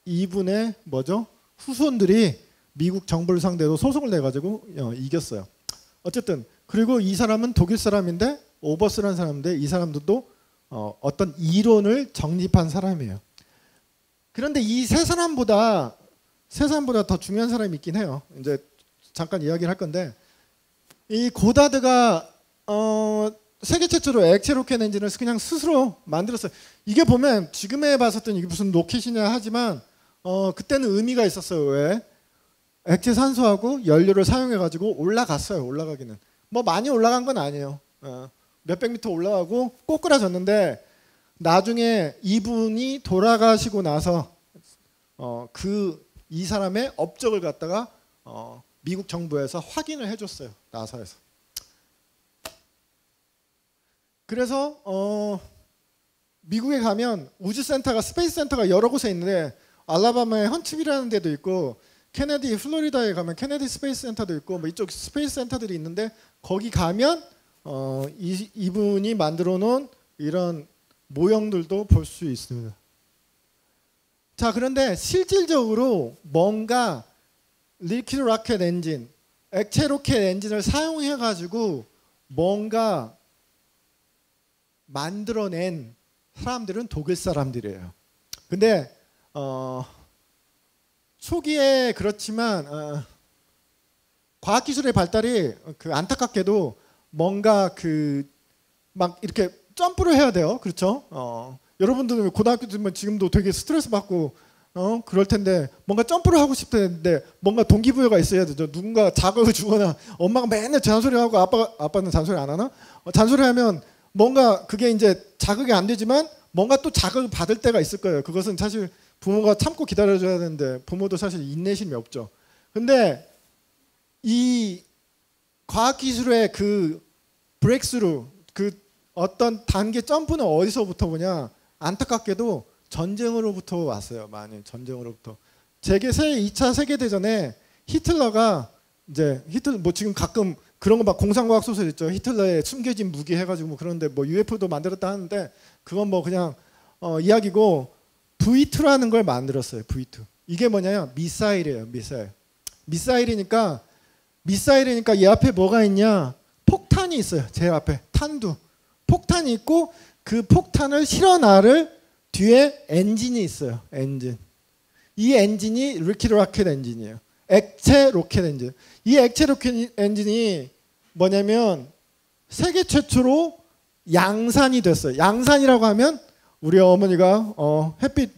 이분의 뭐죠? 후손들이 미국 정부를 상대로 소송을 내가지고 이겼어요. 어쨌든 그리고 이 사람은 독일 사람인데 오버스라는 사람인데 이 사람들도 어떤 이론을 정립한 사람이에요. 그런데 이 세 사람보다 더 중요한 사람이 있긴 해요. 이제 잠깐 이야기를 할 건데 이 고다드가 세계 최초로 액체 로켓 엔진을 그냥 스스로 만들었어요. 이게 보면 지금에 봤을 때는 이게 무슨 로켓이냐 하지만 그때는 의미가 있었어요. 왜? 액체 산소하고 연료를 사용해 가지고 올라갔어요. 올라가기는 뭐 많이 올라간 건 아니에요. 몇백 미터 올라가고 꼬꾸라졌는데 나중에 이분이 돌아가시고 나서 이 사람의 업적을 갖다가 미국 정부에서 확인을 해줬어요. 나사에서. 그래서 미국에 가면 우주센터가 스페이스 센터가 여러 곳에 있는데 알라바마의 헌츠빌이라는 데도 있고 케네디 플로리다에 가면 케네디 스페이스 센터도 있고 뭐 이쪽 스페이스 센터들이 있는데 거기 가면 이분이 만들어 놓은 이런 모형들도 볼 수 있습니다. 자, 그런데 실질적으로 뭔가 리퀴드 로켓 엔진, 액체 로켓 엔진을 사용해 가지고 뭔가 만들어낸 사람들은 독일 사람들이에요. 근데 초기에 그렇지만 과학기술의 발달이 안타깝게도 뭔가 막 이렇게 점프를 해야 돼요. 그렇죠? 여러분들 고등학교 들면 지금도 되게 스트레스 받고 그럴 텐데 뭔가 점프를 하고 싶다는데 뭔가 동기부여가 있어야 되죠. 누군가 자극을 주거나 엄마가 맨날 잔소리하고 아빠는 잔소리 안 하나? 잔소리하면 뭔가 그게 이제 자극이 안 되지만 뭔가 또 자극을 받을 때가 있을 거예요. 그것은 사실 부모가 참고 기다려줘야 되는데 부모도 사실 인내심이 없죠. 근데 이 과학기술의 브레이크스루 어떤 단계 점프는 어디서부터 보냐? 안타깝게도 전쟁으로부터 왔어요. 많이 전쟁으로부터. 2차 세계대전에 히틀러가 뭐 지금 가끔 그런 거 막 공상과학 소설 있죠. 히틀러의 숨겨진 무기 해가지고 뭐 그런데 뭐 UFO도 만들었다 하는데 그건 뭐 그냥 이야기고 V2라는 걸 만들었어요. V2. 이게 뭐냐면 미사일이에요. 미사일이니까 미사일이니까 얘 앞에 뭐가 있냐? 폭탄이 있어요. 제 앞에 탄두. 폭탄이 있고 그 폭탄을 실어나를 뒤에 엔진이 있어요. 엔진. 이 엔진이 리퀴드 로켓 엔진이에요. 액체 로켓 엔진. 이 액체 로켓 엔진이 뭐냐면 세계 최초로 양산이 됐어요. 양산이라고 하면 우리 어머니가 햇빛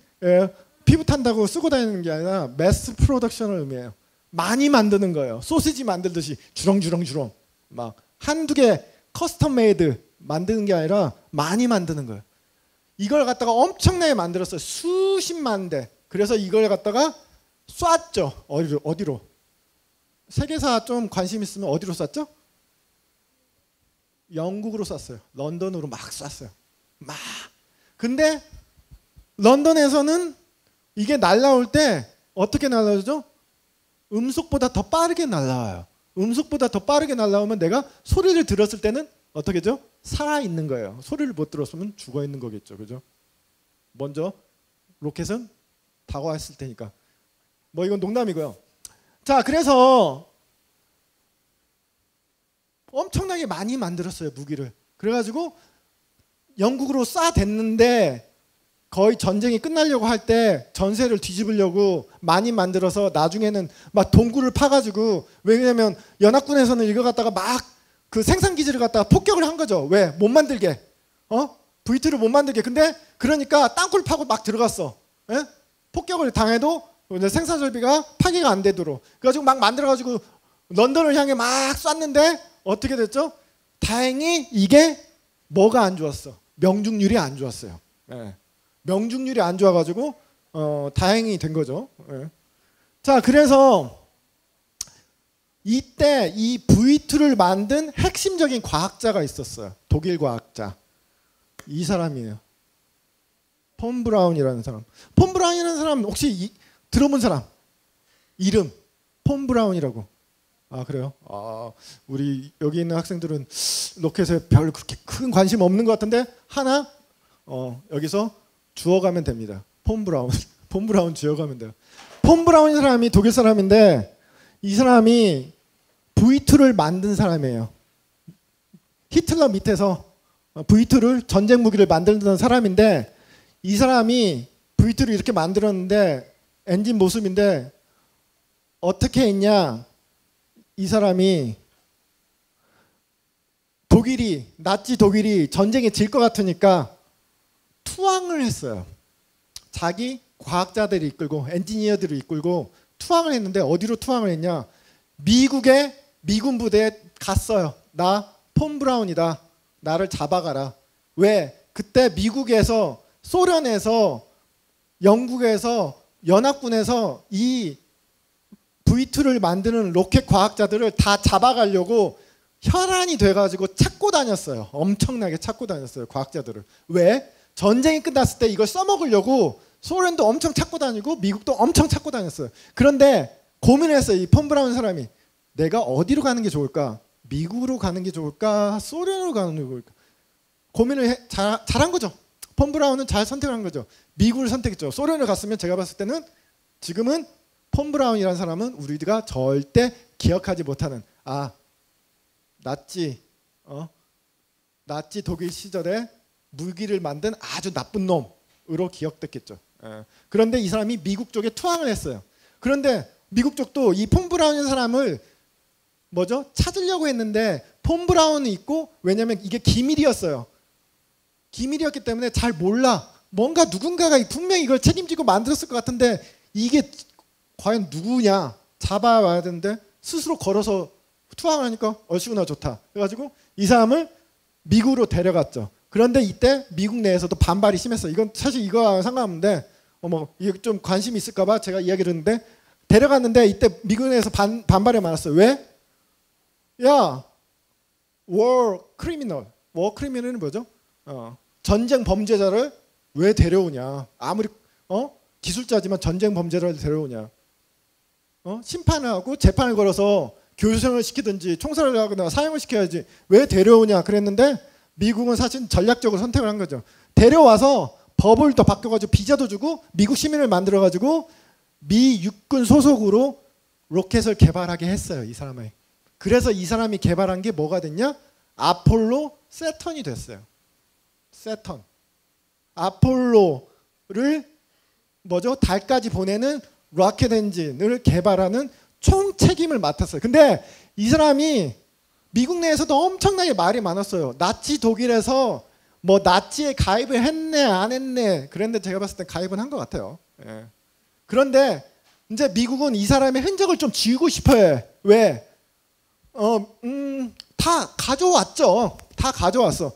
피부 탄다고 쓰고 다니는 게 아니라 매스 프로덕션을 의미해요. 많이 만드는 거예요. 소시지 만들듯이 주렁주렁주렁 막 한두 개 커스텀 메이드 만드는 게 아니라 많이 만드는 거예요. 이걸 갖다가 엄청나게 만들었어요. 수십만 대. 그래서 이걸 갖다가 쐈죠. 어디로? 세계사 좀 관심 있으면 어디로 쐈죠? 영국으로 쐈어요. 런던으로 막 쐈어요. 막. 근데 런던에서는 이게 날아올 때 어떻게 날아오죠? 음속보다 더 빠르게 날아와요. 음속보다 더 빠르게 날아오면 내가 소리를 들었을 때는 어떻게죠? 살아있는 거예요. 소리를 못 들었으면 죽어있는 거겠죠. 그죠? 먼저 로켓은 다가왔을 테니까. 뭐 이건 농담이고요. 자, 그래서 엄청나게 많이 만들었어요. 무기를. 그래가지고 영국으로 쏴댔는데 거의 전쟁이 끝나려고 할 때 전세를 뒤집으려고 많이 만들어서 나중에는 막 동굴을 파가지고, 왜냐면 연합군에서는 이거 갖다가 막 그 생산 기지를 갖다가 폭격을 한 거죠. 왜? 못 만들게. V2를 못 만들게. 근데 그러니까 땅굴 파고 막 들어갔어. 예? 폭격을 당해도 생산 설비가 파괴가 안 되도록. 그래가지고 막 만들어가지고 런던을 향해 막 쐈는데 어떻게 됐죠? 다행히 이게 뭐가 안 좋았어? 명중률이 안 좋았어요. 예. 명중률이 안 좋아가지고 다행히 된 거죠. 예. 자, 그래서 이때 이 V2를 만든 핵심적인 과학자가 있었어요. 독일 과학자. 이 사람이에요. 폰 브라운이라는 사람. 폰 브라운이라는 사람 혹시 들어본 사람? 이름 폰 브라운이라고. 아, 그래요? 아, 우리 여기 있는 학생들은 로켓에 별 그렇게 큰 관심 없는 것 같은데 하나 여기서 주워가면 됩니다. 폰 브라운. 폰 브라운 주워가면 돼요. 폰 브라운 사람이 독일 사람인데 이 사람이 V2를 만든 사람이에요. 히틀러 밑에서 V2를 전쟁 무기를 만들던 사람인데 이 사람이 V2를 이렇게 만들었는데 엔진 모습인데 어떻게 했냐? 이 사람이 나치 독일이 전쟁에 질 것 같으니까 투항을 했어요. 자기 과학자들이 이끌고 엔지니어들을 이끌고 투항을 했는데 어디로 투항을 했냐? 미국의 미군 부대에 갔어요. 나 폰 브라운이다. 나를 잡아가라. 왜? 그때 미국에서, 소련에서, 영국에서, 연합군에서 이 V2를 만드는 로켓 과학자들을 다 잡아가려고 혈안이 돼가지고 찾고 다녔어요. 엄청나게 찾고 다녔어요. 과학자들을. 왜? 전쟁이 끝났을 때 이걸 써먹으려고 소련도 엄청 찾고 다니고 미국도 엄청 찾고 다녔어요. 그런데 고민을 했어요. 이 폰 브라운 사람이. 내가 어디로 가는 게 좋을까? 미국으로 가는 게 좋을까? 소련으로 가는 게 좋을까? 고민을 잘한 거죠. 폰 브라운은 잘 선택을 한 거죠. 미국을 선택했죠. 소련을 갔으면 제가 봤을 때는 지금은 폰 브라운이라는 사람은 우리가 절대 기억하지 못하는 나치 독일 시절에 무기를 만든 아주 나쁜 놈으로 기억됐겠죠. 그런데 이 사람이 미국 쪽에 투항을 했어요. 그런데 미국 쪽도 이 폰 브라운이라는 사람을 찾으려고 했는데 폰 브라운이 있고, 왜냐면 이게 기밀이었어요. 기밀이었기 때문에 잘 몰라. 뭔가 누군가가 분명히 이걸 책임지고 만들었을 것 같은데 이게 과연 누구냐 잡아와야 되는데 스스로 걸어서 투항하니까 얼씨구나 좋다. 그래가지고 이 사람을 미국으로 데려갔죠. 그런데 이때 미국 내에서도 반발이 심했어요. 이건 사실 이거와 상관없는데 이게 좀 관심이 있을까봐 제가 이야기를 했는데, 데려갔는데 이때 미국 내에서 반발이 많았어요. 왜? 야, 워 크리미널은 뭐죠? 전쟁 범죄자를 왜 데려오냐? 아무리 기술자지만 전쟁 범죄자를 데려오냐? 심판을 하고 재판을 걸어서 교수형을 시키든지 총살을 하거나 사형을 시켜야지 왜 데려오냐 그랬는데, 미국은 사실 전략적으로 선택을 한 거죠. 데려와서 법을 더 바꿔가지고 비자도 주고 미국 시민을 만들어가지고 미 육군 소속으로 로켓을 개발하게 했어요. 이 사람이. 그래서 이 사람이 개발한 게 뭐가 됐냐? 아폴로 세턴이 됐어요. 세턴. 아폴로를 뭐죠? 달까지 보내는 로켓 엔진을 개발하는 총 책임을 맡았어요. 근데 이 사람이 미국 내에서도 엄청나게 말이 많았어요. 나치 독일에서 뭐 나치에 가입을 했네 안 했네 그런데 제가 봤을 때 가입은 한 것 같아요. 예. 그런데 이제 미국은 이 사람의 흔적을 좀 지우고 싶어요. 왜? 다 가져왔죠. 다 가져왔어.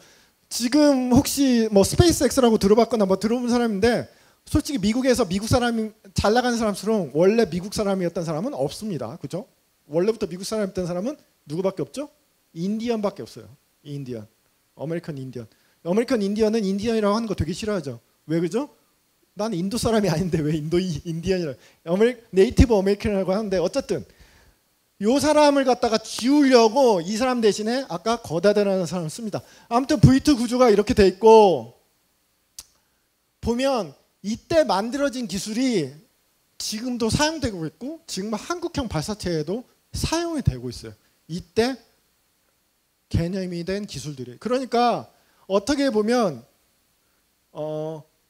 지금 혹시 뭐 스페이스X라고 들어봤거나 뭐 들어본 사람인데 솔직히 미국에서 미국 사람이 잘 나가는 사람처럼 원래 미국 사람이었던 사람은 없습니다. 그죠? 원래부터 미국 사람이었던 사람은 누구밖에 없죠? 인디언밖에 없어요. 인디언. 아메리칸 인디언. 아메리칸 인디언은 인디언이라고 하는 거 되게 싫어하죠. 왜 그죠? 나는 인도 사람이 아닌데 왜 인디언이라? 네이티브 아메리칸이라고 하는데 어쨌든 요 사람을 갖다가 지우려고 이 사람 대신에 아까 거다대라는 사람을 씁니다. 아무튼 V2 구조가 이렇게 돼 있고 보면 이때 만들어진 기술이 지금도 사용되고 있고 지금 한국형 발사체에도 사용이 되고 있어요. 이때 개념이 된 기술들이. 그러니까 어떻게 보면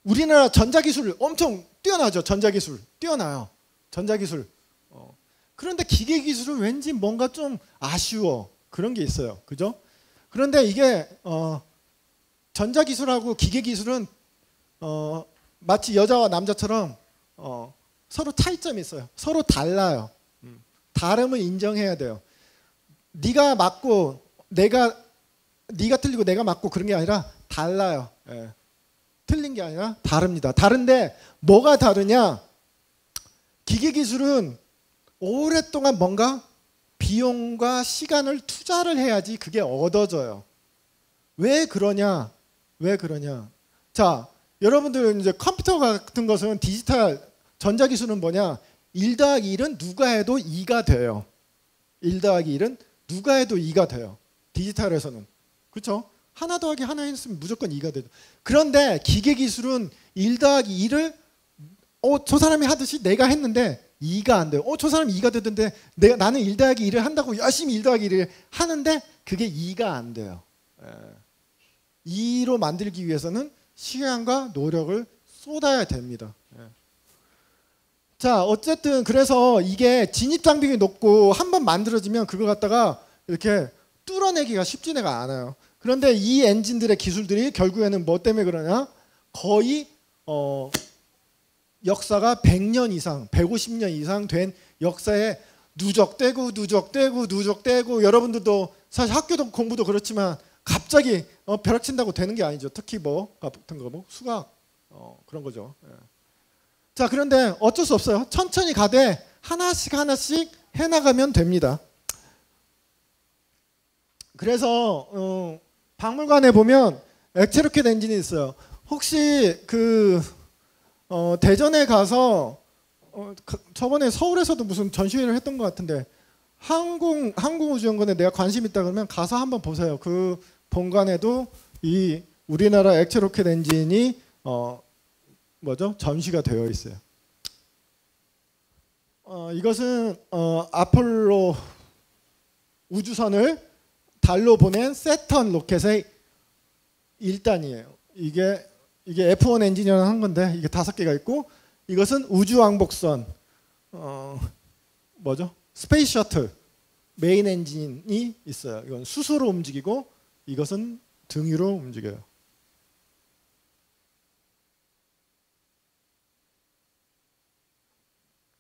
우리나라 전자기술 엄청 뛰어나죠. 전자기술 뛰어나요. 전자기술. 그런데 기계기술은 왠지 뭔가 좀 아쉬워. 그런 게 있어요. 그죠? 그런데 이게 전자기술하고 기계기술은 마치 여자와 남자처럼 서로 차이점이 있어요. 서로 달라요. 다름을 인정해야 돼요. 네가 맞고 네가 틀리고 내가 맞고 그런 게 아니라 달라요. 예. 틀린 게 아니라 다릅니다. 다른데 뭐가 다르냐? 기계기술은 오랫동안 뭔가 비용과 시간을 투자를 해야지 그게 얻어져요. 왜 그러냐? 왜 그러냐? 자, 여러분들 이제 컴퓨터 같은 것은 디지털 전자기술은 뭐냐? 1 더하기 1은 누가 해도 2가 돼요. 1 더하기 1은 누가 해도 2가 돼요. 디지털에서는. 그렇죠? 하나 더하기 하나 했으면 무조건 2가 되죠. 그런데 기계기술은 1 더하기 2를 저 사람이 하듯이 내가 했는데 2가 안 돼요. 저 사람이 2가 되던데 나는 1 더하기 2를 한다고 열심히 1 더하기 2를 하는데 그게 2가 안 돼요. 2로 만들기 위해서는 시간과 노력을 쏟아야 됩니다. 자, 어쨌든 그래서 이게 진입장벽이 높고 한번 만들어지면 그걸 갖다가 이렇게 뚫어내기가 쉽지가 않아요. 그런데 이 엔진들의 기술들이 결국에는 뭐 때문에 그러냐? 거의 역사가 100년 이상, 150년 이상 된 역사에 누적되고 여러분들도 사실 학교도 공부도 그렇지만 갑자기 벼락친다고 되는 게 아니죠. 특히 뭐 같은 거 뭐 수학 그런 거죠. 자, 그런데 어쩔 수 없어요. 천천히 가되 하나씩 해나가면 됩니다. 그래서 박물관에 보면 액체 로켓 엔진이 있어요. 혹시 대전에 가서 저번에 서울에서도 무슨 전시회를 했던 것 같은데 항공우주연구원에 내가 관심 있다 그러면 가서 한번 보세요. 그 본관에도 이 우리나라 액체 로켓 엔진이 전시가 되어 있어요. 이것은 아폴로 우주선을 달로 보낸 세턴 로켓의 1단이에요. 이게 F1 엔진이라는 한 건데 이게 5개가 있고 이것은 우주왕복선 스페이스 셔틀 메인 엔진이 있어요. 이건 수소로 움직이고 이것은 등유로 움직여요.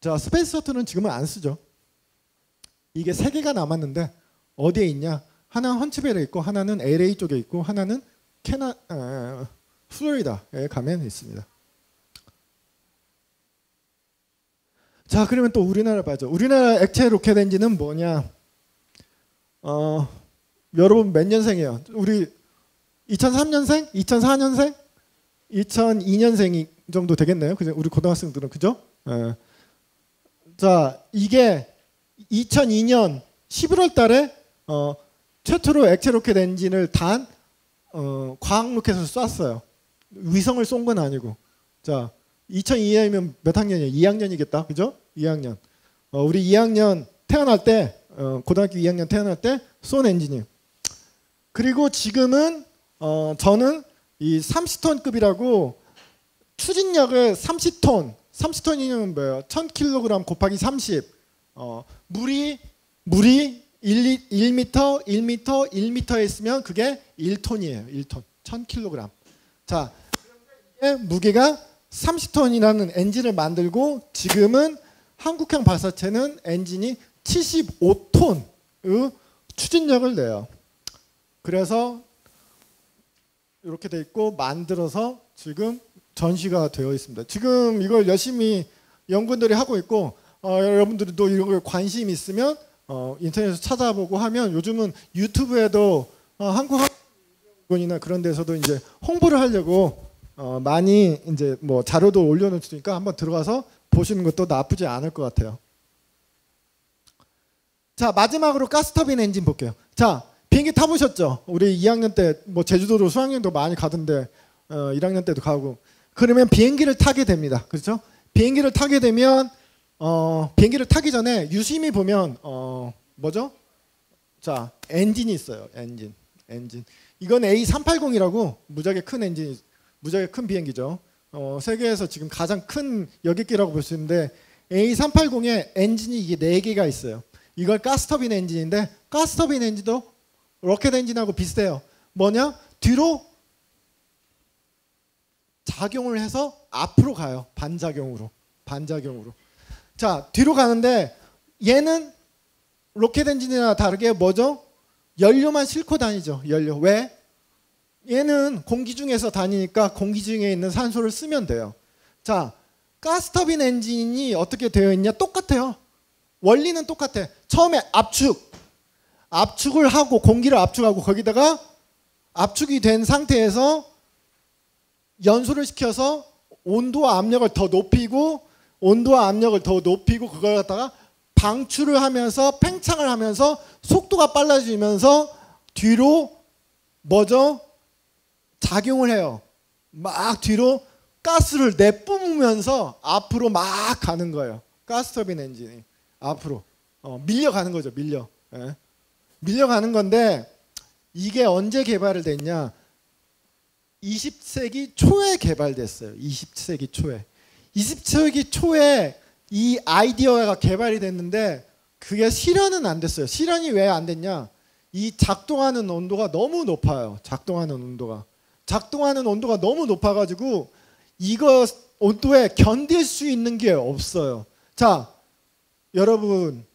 자, 스페이스 셔틀은 지금은 안 쓰죠. 이게 3개가 남았는데 어디에 있냐? 하나는 헌츠벨에 있고 하나는 LA 쪽에 있고 하나는 플로리다에 가면 있습니다. 자, 그러면 또 우리나라 봐야죠. 우리나라 액체 로켓 엔진은 뭐냐? 여러분 몇 년생이에요? 우리 2003년생? 2004년생? 2002년생 정도 되겠네요. 그죠? 우리 고등학생들은 그죠? 자, 이게 2002년 11월 달에 최초로 액체 로켓 엔진을 단 과학 로켓을 쐈어요. 위성을 쏜 건 아니고. 자, 2002년이면 몇 학년이에요? 2학년이겠다. 그죠? 2학년. 우리 2학년 태어날 때 고등학교 2학년 태어날 때 쏜 엔진이에요. 그리고 지금은 저는 이 30톤급이라고 추진력을 30톤이면 뭐예요? 1000kg 곱하기 30. 물이 1m 있으면 그게 1톤이에요. 1톤. 1000kg. 자, 무게가 30톤이라는 엔진을 만들고 지금은 한국형 발사체는 엔진이 75톤의 추진력을 내요. 그래서 이렇게 돼 있고 만들어서 지금 전시가 되어 있습니다. 지금 이걸 열심히 연구원들이 하고 있고 여러분들도 이런 걸 관심 있으면 인터넷에서 찾아보고 하면 요즘은 유튜브에도 한국학원이나 그런 데서도 이제 홍보를 하려고 많이 이제 뭐 자료도 올려놓으니까 한번 들어가서 보시는 것도 나쁘지 않을 것 같아요. 자, 마지막으로 가스터빈 엔진 볼게요. 자, 비행기 타보셨죠? 우리 2학년 때 뭐 제주도로 수학여행도 많이 가던데 1학년 때도 가고. 그러면 비행기를 타게 됩니다. 그렇죠? 비행기를 타게 되면 비행기를 타기 전에 유심히 보면 뭐죠? 자, 엔진이 있어요. 엔진. 이건 A380이라고 무지하게 큰 엔진, 무지하게 큰 비행기죠. 세계에서 지금 가장 큰 여객기라고 볼 수 있는데 A380에 엔진이 이게 4개가 있어요. 이걸 가스터빈 엔진인데 가스터빈 엔진도 로켓 엔진하고 비슷해요. 뭐냐? 뒤로 작용을 해서 앞으로 가요. 반작용으로. 자, 뒤로 가는데 얘는 로켓 엔진이나 다르게 뭐죠? 연료만 싣고 다니죠. 연료. 왜? 얘는 공기 중에서 다니니까 공기 중에 있는 산소를 쓰면 돼요. 자, 가스터빈 엔진이 어떻게 되어 있냐? 똑같아요. 원리는 똑같아. 처음에 압축을 하고 공기를 압축하고 거기다가 압축이 된 상태에서 연소를 시켜서 온도와 압력을 더 높이고 그걸 갖다가 방출을 하면서 팽창을 하면서 속도가 빨라지면서 뒤로 뭐죠? 작용을 해요. 막 뒤로 가스를 내뿜으면서 앞으로 막 가는 거예요. 가스터빈 엔진이 앞으로 밀려가는 거죠. 밀려가는 건데 이게 언제 개발을 됐냐? 20세기 초에 개발됐어요. 20세기 초에 이 아이디어가 개발이 됐는데 그게 실현은 안 됐어요. 실현이 왜 안 됐냐? 이 작동하는 온도가 너무 높아요. 작동하는 온도가 너무 높아가지고 이거 온도에 견딜 수 있는 게 없어요. 자, 여러분,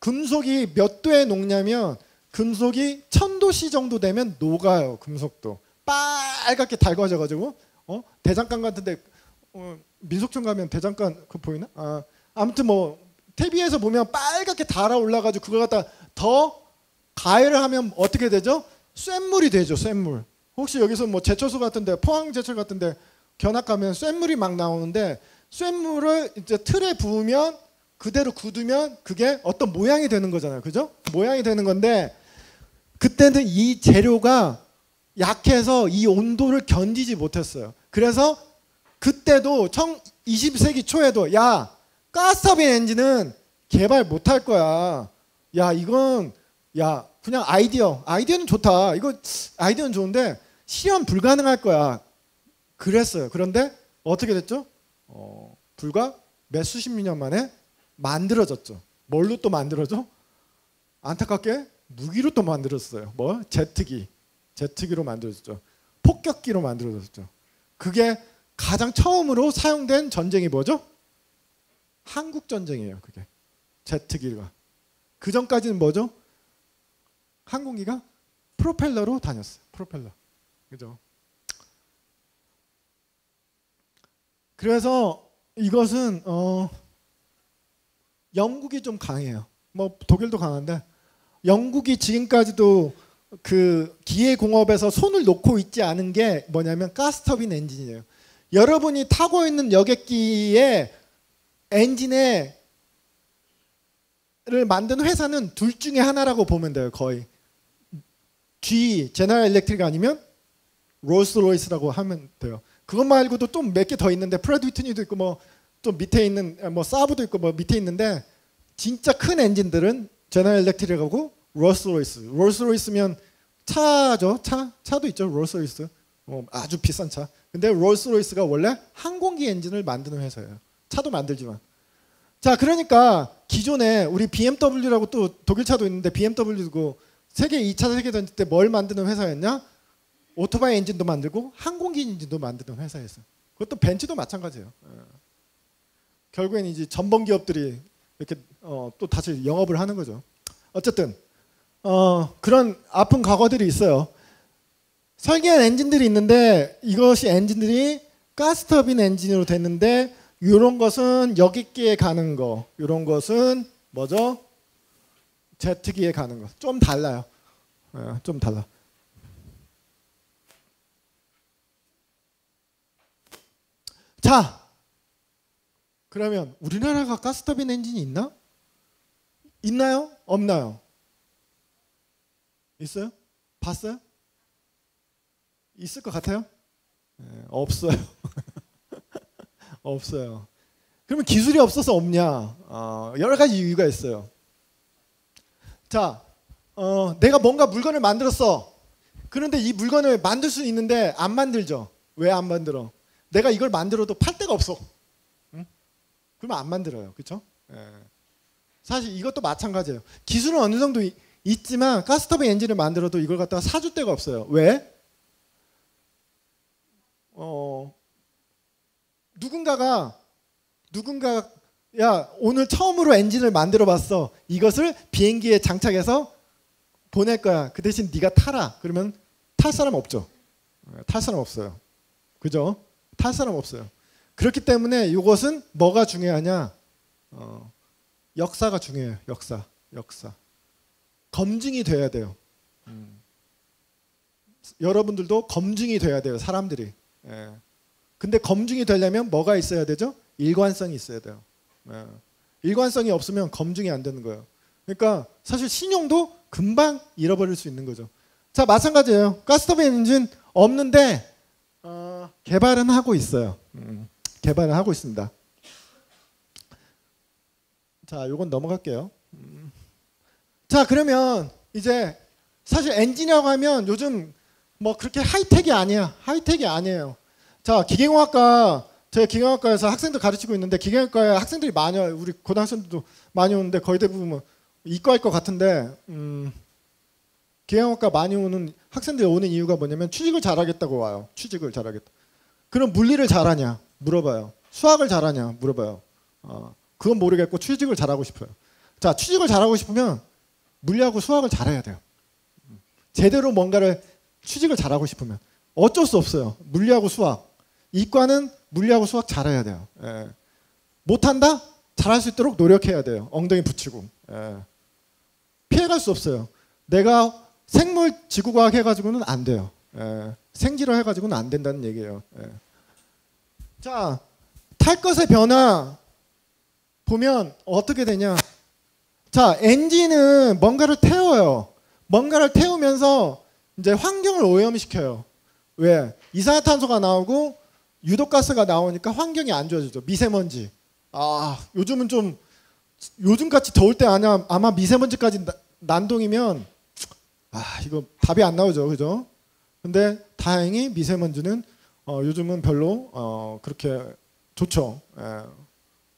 금속이 몇 도에 녹냐면 금속이 1000도씨 정도 되면 녹아요. 금속도 빨갛게 달궈져가지고 대장간 같은데 민속촌 가면 대장간 그거 보이나? 아무튼 뭐 TV에서 보면 빨갛게 달아올라가지고 그걸 갖다 더 가열을 하면 어떻게 되죠? 쇳물이 되죠. 쇳물. 혹시 여기서 뭐 제철소 같은데 포항 제철 같은데 견학 가면 쇳물이 막 나오는데 쇳물을 이제 틀에 부으면 그대로 굳으면 그게 어떤 모양이 되는 거잖아요. 그죠? 모양이 되는 건데 그때는 이 재료가 약해서 이 온도를 견디지 못했어요. 그래서 그때도 20세기 초에도 야, 가스터빈 엔진은 개발 못할 거야. 야, 이건 야, 그냥 아이디어는 좋다. 이거 아이디어는 좋은데 실현 불가능할 거야. 그랬어요. 그런데 어떻게 됐죠? 불과 몇 수십 년 만에 만들어졌죠. 뭘로 또 만들어져? 안타깝게 무기로 또 만들었어요. 뭐? 제트기로 만들어졌죠. 폭격기로 만들어졌죠. 그게 가장 처음으로 사용된 전쟁이 뭐죠? 한국 전쟁이에요. 그게 제트기가. 그 전까지는 뭐죠? 항공기가 프로펠러로 다녔어요. 프로펠러. 그죠? 그래서 이것은 영국이 좀 강해요. 뭐 독일도 강한데 영국이 지금까지도 그 기계공업에서 손을 놓고 있지 않은 게 뭐냐면 가스터빈 엔진이에요. 여러분이 타고 있는 여객기의 엔진을 만든 회사는 둘 중에 하나라고 보면 돼요. 거의 GE, 제너럴 일렉트릭 아니면 롤스로이스라고 하면 돼요. 그것 말고도 또 몇 개 더 있는데 프레드 위트니도 있고 뭐 또 밑에 있는 뭐 사브도 있고 뭐 밑에 있는데 진짜 큰 엔진들은 제너럴 일렉트릭하고 롤스로이스. 롤스로이스면 차죠. 차도 있죠. 롤스로이스. 아주 비싼 차. 근데 롤스로이스가 원래 항공기 엔진을 만드는 회사예요. 차도 만들지만. 자, 그러니까 기존에 우리 BMW라고 또 독일 차도 있는데 BMW고 세계 2차 세계대전 때 뭘 만드는 회사였냐? 오토바이 엔진도 만들고 항공기 엔진도 만드는 회사였어요. 그것도 벤츠도 마찬가지예요. 결국엔 이제 전범 기업들이 이렇게 또 다시 영업을 하는 거죠. 어쨌든 그런 아픈 과거들이 있어요. 설계한 엔진들이 있는데 이것이 엔진들이 가스터빈 엔진으로 됐는데 이런 것은 여객기에 가는 거, 이런 것은 뭐죠? 제트기에 가는 것. 좀 달라요. 좀 달라. 자, 그러면 우리나라가 가스터빈 엔진이 있나? 있나요? 없나요? 있어요? 봤어요? 있을 것 같아요? 없어요. 없어요. 그러면 기술이 없어서 없냐? 여러 가지 이유가 있어요. 자, 내가 뭔가 물건을 만들었어. 그런데 이 물건을 만들 수 있는데 안 만들죠. 왜 안 만들어? 내가 이걸 만들어도 팔 데가 없어. 응? 그러면 안 만들어요. 그렇죠? 사실 이것도 마찬가지예요. 기술은 어느 정도 있지만 가스터빈 엔진을 만들어도 이걸 갖다가 사줄 데가 없어요. 왜? 누군가가 야, 오늘 처음으로 엔진을 만들어 봤어. 이것을 비행기에 장착해서 보낼 거야. 그 대신 네가 타라. 그러면 탈 사람 없죠. 탈 사람 없어요. 그죠? 탈 사람 없어요. 그렇기 때문에 이것은 뭐가 중요하냐? 역사가 중요해요. 역사. 검증이 돼야 돼요. 여러분들도 검증이 돼야 돼요. 사람들이. 근데 검증이 되려면 뭐가 있어야 되죠? 일관성이 있어야 돼요. 일관성이 없으면 검증이 안 되는 거예요. 그러니까 사실 신용도 금방 잃어버릴 수 있는 거죠. 자, 마찬가지예요. 가스터빈 엔진 없는데 개발은 하고 있어요. 개발은 하고 있습니다. 자, 요건 넘어갈게요. 자, 그러면 이제 사실 엔진이라고 하면 요즘 뭐 그렇게 하이텍이 아니야. 하이텍이 아니에요. 자, 기계공학과, 제가 기계공학과에서 학생들 가르치고 있는데 기계공학과에 학생들이 많이 와요. 우리 고등학생들도 많이 오는데 거의 대부분 뭐 이과일 것 같은데 기계공학과 많이 오는 학생들이 오는 이유가 뭐냐면 취직을 잘하겠다고 와요. 취직을 잘하겠다. 그럼 물리를 잘하냐 물어봐요. 수학을 잘하냐 물어봐요. 그건 모르겠고 취직을 잘하고 싶어요. 자, 취직을 잘하고 싶으면 물리하고 수학을 잘해야 돼요. 제대로 뭔가를 취직을 잘하고 싶으면 어쩔 수 없어요. 물리하고 수학. 이과는 물리하고 수학 잘해야 돼요. 못한다? 잘할 수 있도록 노력해야 돼요. 엉덩이 붙이고. 피해갈 수 없어요. 내가 생물 지구과학 해가지고는 안 돼요. 생지로 해가지고는 안 된다는 얘기예요. 자, 탈 것의 변화 보면 어떻게 되냐. 자, 엔진은 뭔가를 태워요. 뭔가를 태우면서 이제 환경을 오염시켜요. 왜? 이산화탄소가 나오고 유독가스가 나오니까 환경이 안 좋아지죠. 미세먼지. 요즘은 좀 요즘같이 더울 때 아마 미세먼지까지 난동이면 이거 답이 안 나오죠. 그죠? 근데 다행히 미세먼지는 요즘은 별로 그렇게 좋죠.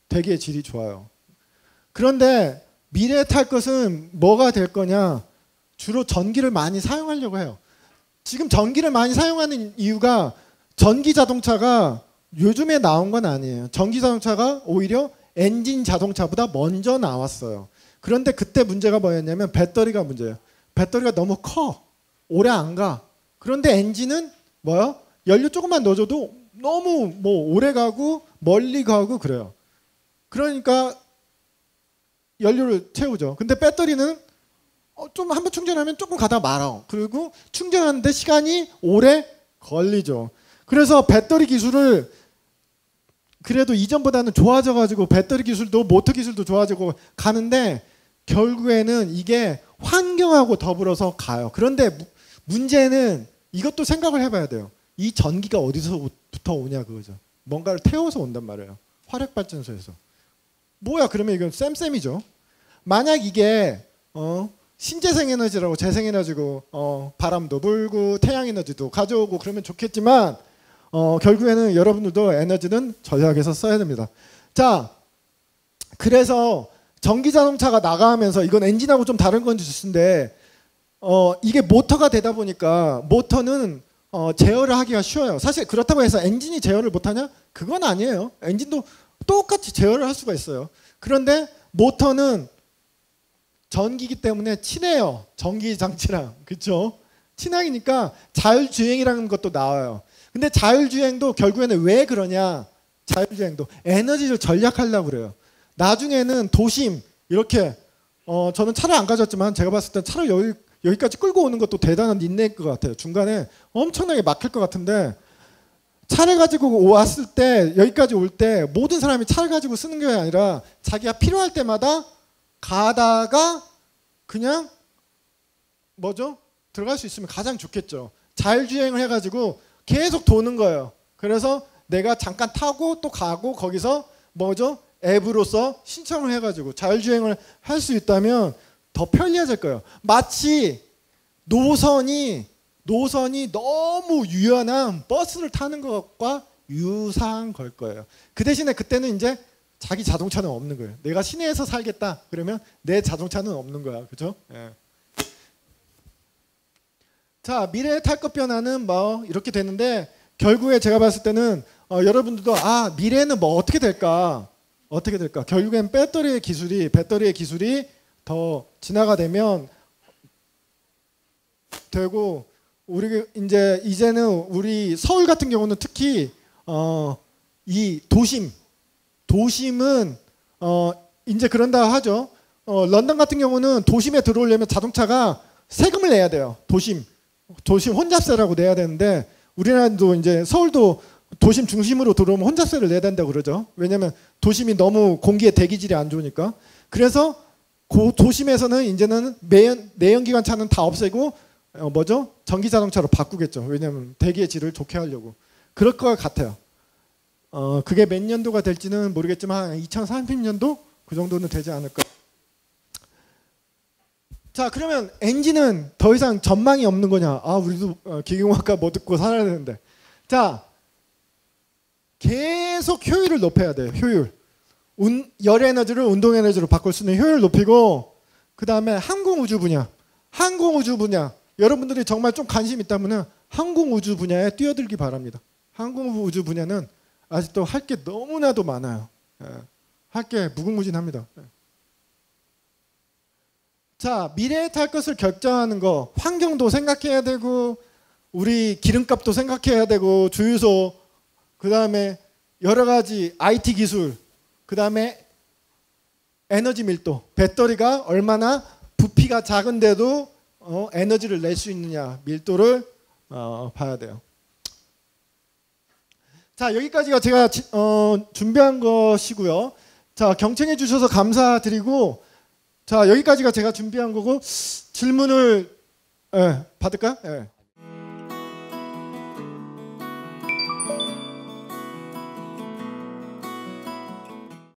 대기의 질이 좋아요. 그런데 미래에 탈 것은 뭐가 될 거냐? 주로 전기를 많이 사용하려고 해요. 지금 전기를 많이 사용하는 이유가 전기 자동차가 요즘에 나온 건 아니에요. 전기 자동차가 오히려 엔진 자동차보다 먼저 나왔어요. 그런데 그때 문제가 뭐였냐면 배터리가 문제예요. 배터리가 너무 커. 오래 안 가. 그런데 엔진은 뭐야? 연료 조금만 넣어줘도 너무 뭐 오래 가고 멀리 가고 그래요. 그러니까 연료를 채우죠. 근데 배터리는 좀 한번 충전하면 조금 가다 말아. 그리고 충전하는데 시간이 오래 걸리죠. 그래서 배터리 기술을 그래도 이전보다는 좋아져 가지고 배터리 기술도 모터 기술도 좋아지고 가는데 결국에는 이게 환경하고 더불어서 가요. 그런데 문제는 이것도 생각을 해봐야 돼요. 이 전기가 어디서부터 오냐 그거죠. 뭔가를 태워서 온단 말이에요. 화력발전소에서. 뭐야 그러면 이건 쌤쌤이죠. 만약 이게 신재생 에너지라고 재생에너지고 바람도 불고 태양 에너지도 가져오고 그러면 좋겠지만 결국에는 여러분들도 에너지는 전략에서 써야 됩니다. 자, 그래서 전기 자동차가 나가면서 이건 엔진하고 좀 다른 건지 좋은데 이게 모터가 되다 보니까 모터는 제어를 하기가 쉬워요. 사실 그렇다고 해서 엔진이 제어를 못하냐? 그건 아니에요. 엔진도 똑같이 제어를 할 수가 있어요. 그런데 모터는 전기이기 때문에 친해요. 전기 장치랑. 그렇죠? 친하니까 자율주행이라는 것도 나와요. 근데 자율주행도 결국에는 왜 그러냐? 자율주행도 에너지를 절약하려고 그래요. 나중에는 도심 이렇게 저는 차를 안 가졌지만 제가 봤을 때 차를 여기까지 끌고 오는 것도 대단한 인내일 것 같아요. 중간에 엄청나게 막힐 것 같은데 차를 가지고 왔을 때 여기까지 올 때 모든 사람이 차를 가지고 쓰는 게 아니라 자기가 필요할 때마다 가다가 그냥 들어갈 수 있으면 가장 좋겠죠. 자율주행을 해가지고 계속 도는 거예요. 그래서 내가 잠깐 타고 또 가고 거기서 앱으로서 신청을 해가지고 자율주행을 할 수 있다면 더 편리해질 거예요. 마치 노선이 너무 유연한 버스를 타는 것과 유사한 걸 거예요. 그 대신에 그때는 이제 자기 자동차는 없는 거예요. 내가 시내에서 살겠다 그러면 내 자동차는 없는 거야. 그죠? 예. 자, 미래의 탈것 변화는 이렇게 되는데 결국에 제가 봤을 때는 여러분들도 미래는 어떻게 될까? 결국엔 배터리의 기술이 더 진화가 되면 되고 이제는 우리 서울 같은 경우는 특히 이 도심은 이제 그런다 하죠. 런던 같은 경우는 도심에 들어오려면 자동차가 세금을 내야 돼요. 도심 혼잡세라고 내야 되는데 우리나라도 이제 서울도 도심 중심으로 들어오면 혼잡세를 내야 된다고 그러죠. 왜냐하면 도심이 너무 공기의 대기질이 안 좋으니까. 그래서 도심에서는 이제는 내연기관 차는 다 없애고 전기 자동차로 바꾸겠죠. 왜냐하면 대기의 질을 좋게 하려고. 그럴 것 같아요. 그게 몇 년도가 될지는 모르겠지만 한 2030년도 그 정도는 되지 않을까. 자, 그러면 엔진은 더 이상 전망이 없는 거냐? 우리도 기계공학과 듣고 살아야 되는데. 자, 계속 효율을 높여야 돼요. 효율. 열 에너지를 운동 에너지로 바꿀 수 있는 효율을 높이고, 그 다음에 항공우주 분야. 여러분들이 정말 좀 관심 있다면 항공우주 분야에 뛰어들기 바랍니다. 항공우주 분야는 아직도 할 게 너무나도 많아요. 할 게 무궁무진합니다. 자, 미래에 탈 것을 결정하는 거, 환경도 생각해야 되고 우리 기름값도 생각해야 되고 주유소, 그 다음에 여러 가지 IT 기술, 그 다음에 에너지 밀도, 배터리가 얼마나 부피가 작은데도 에너지를 낼 수 있느냐, 밀도를 봐야 돼요. 자, 여기까지가 제가 준비한 것이고요. 자, 경청해 주셔서 감사드리고, 자, 여기까지가 제가 준비한 거고 질문을 받을까요?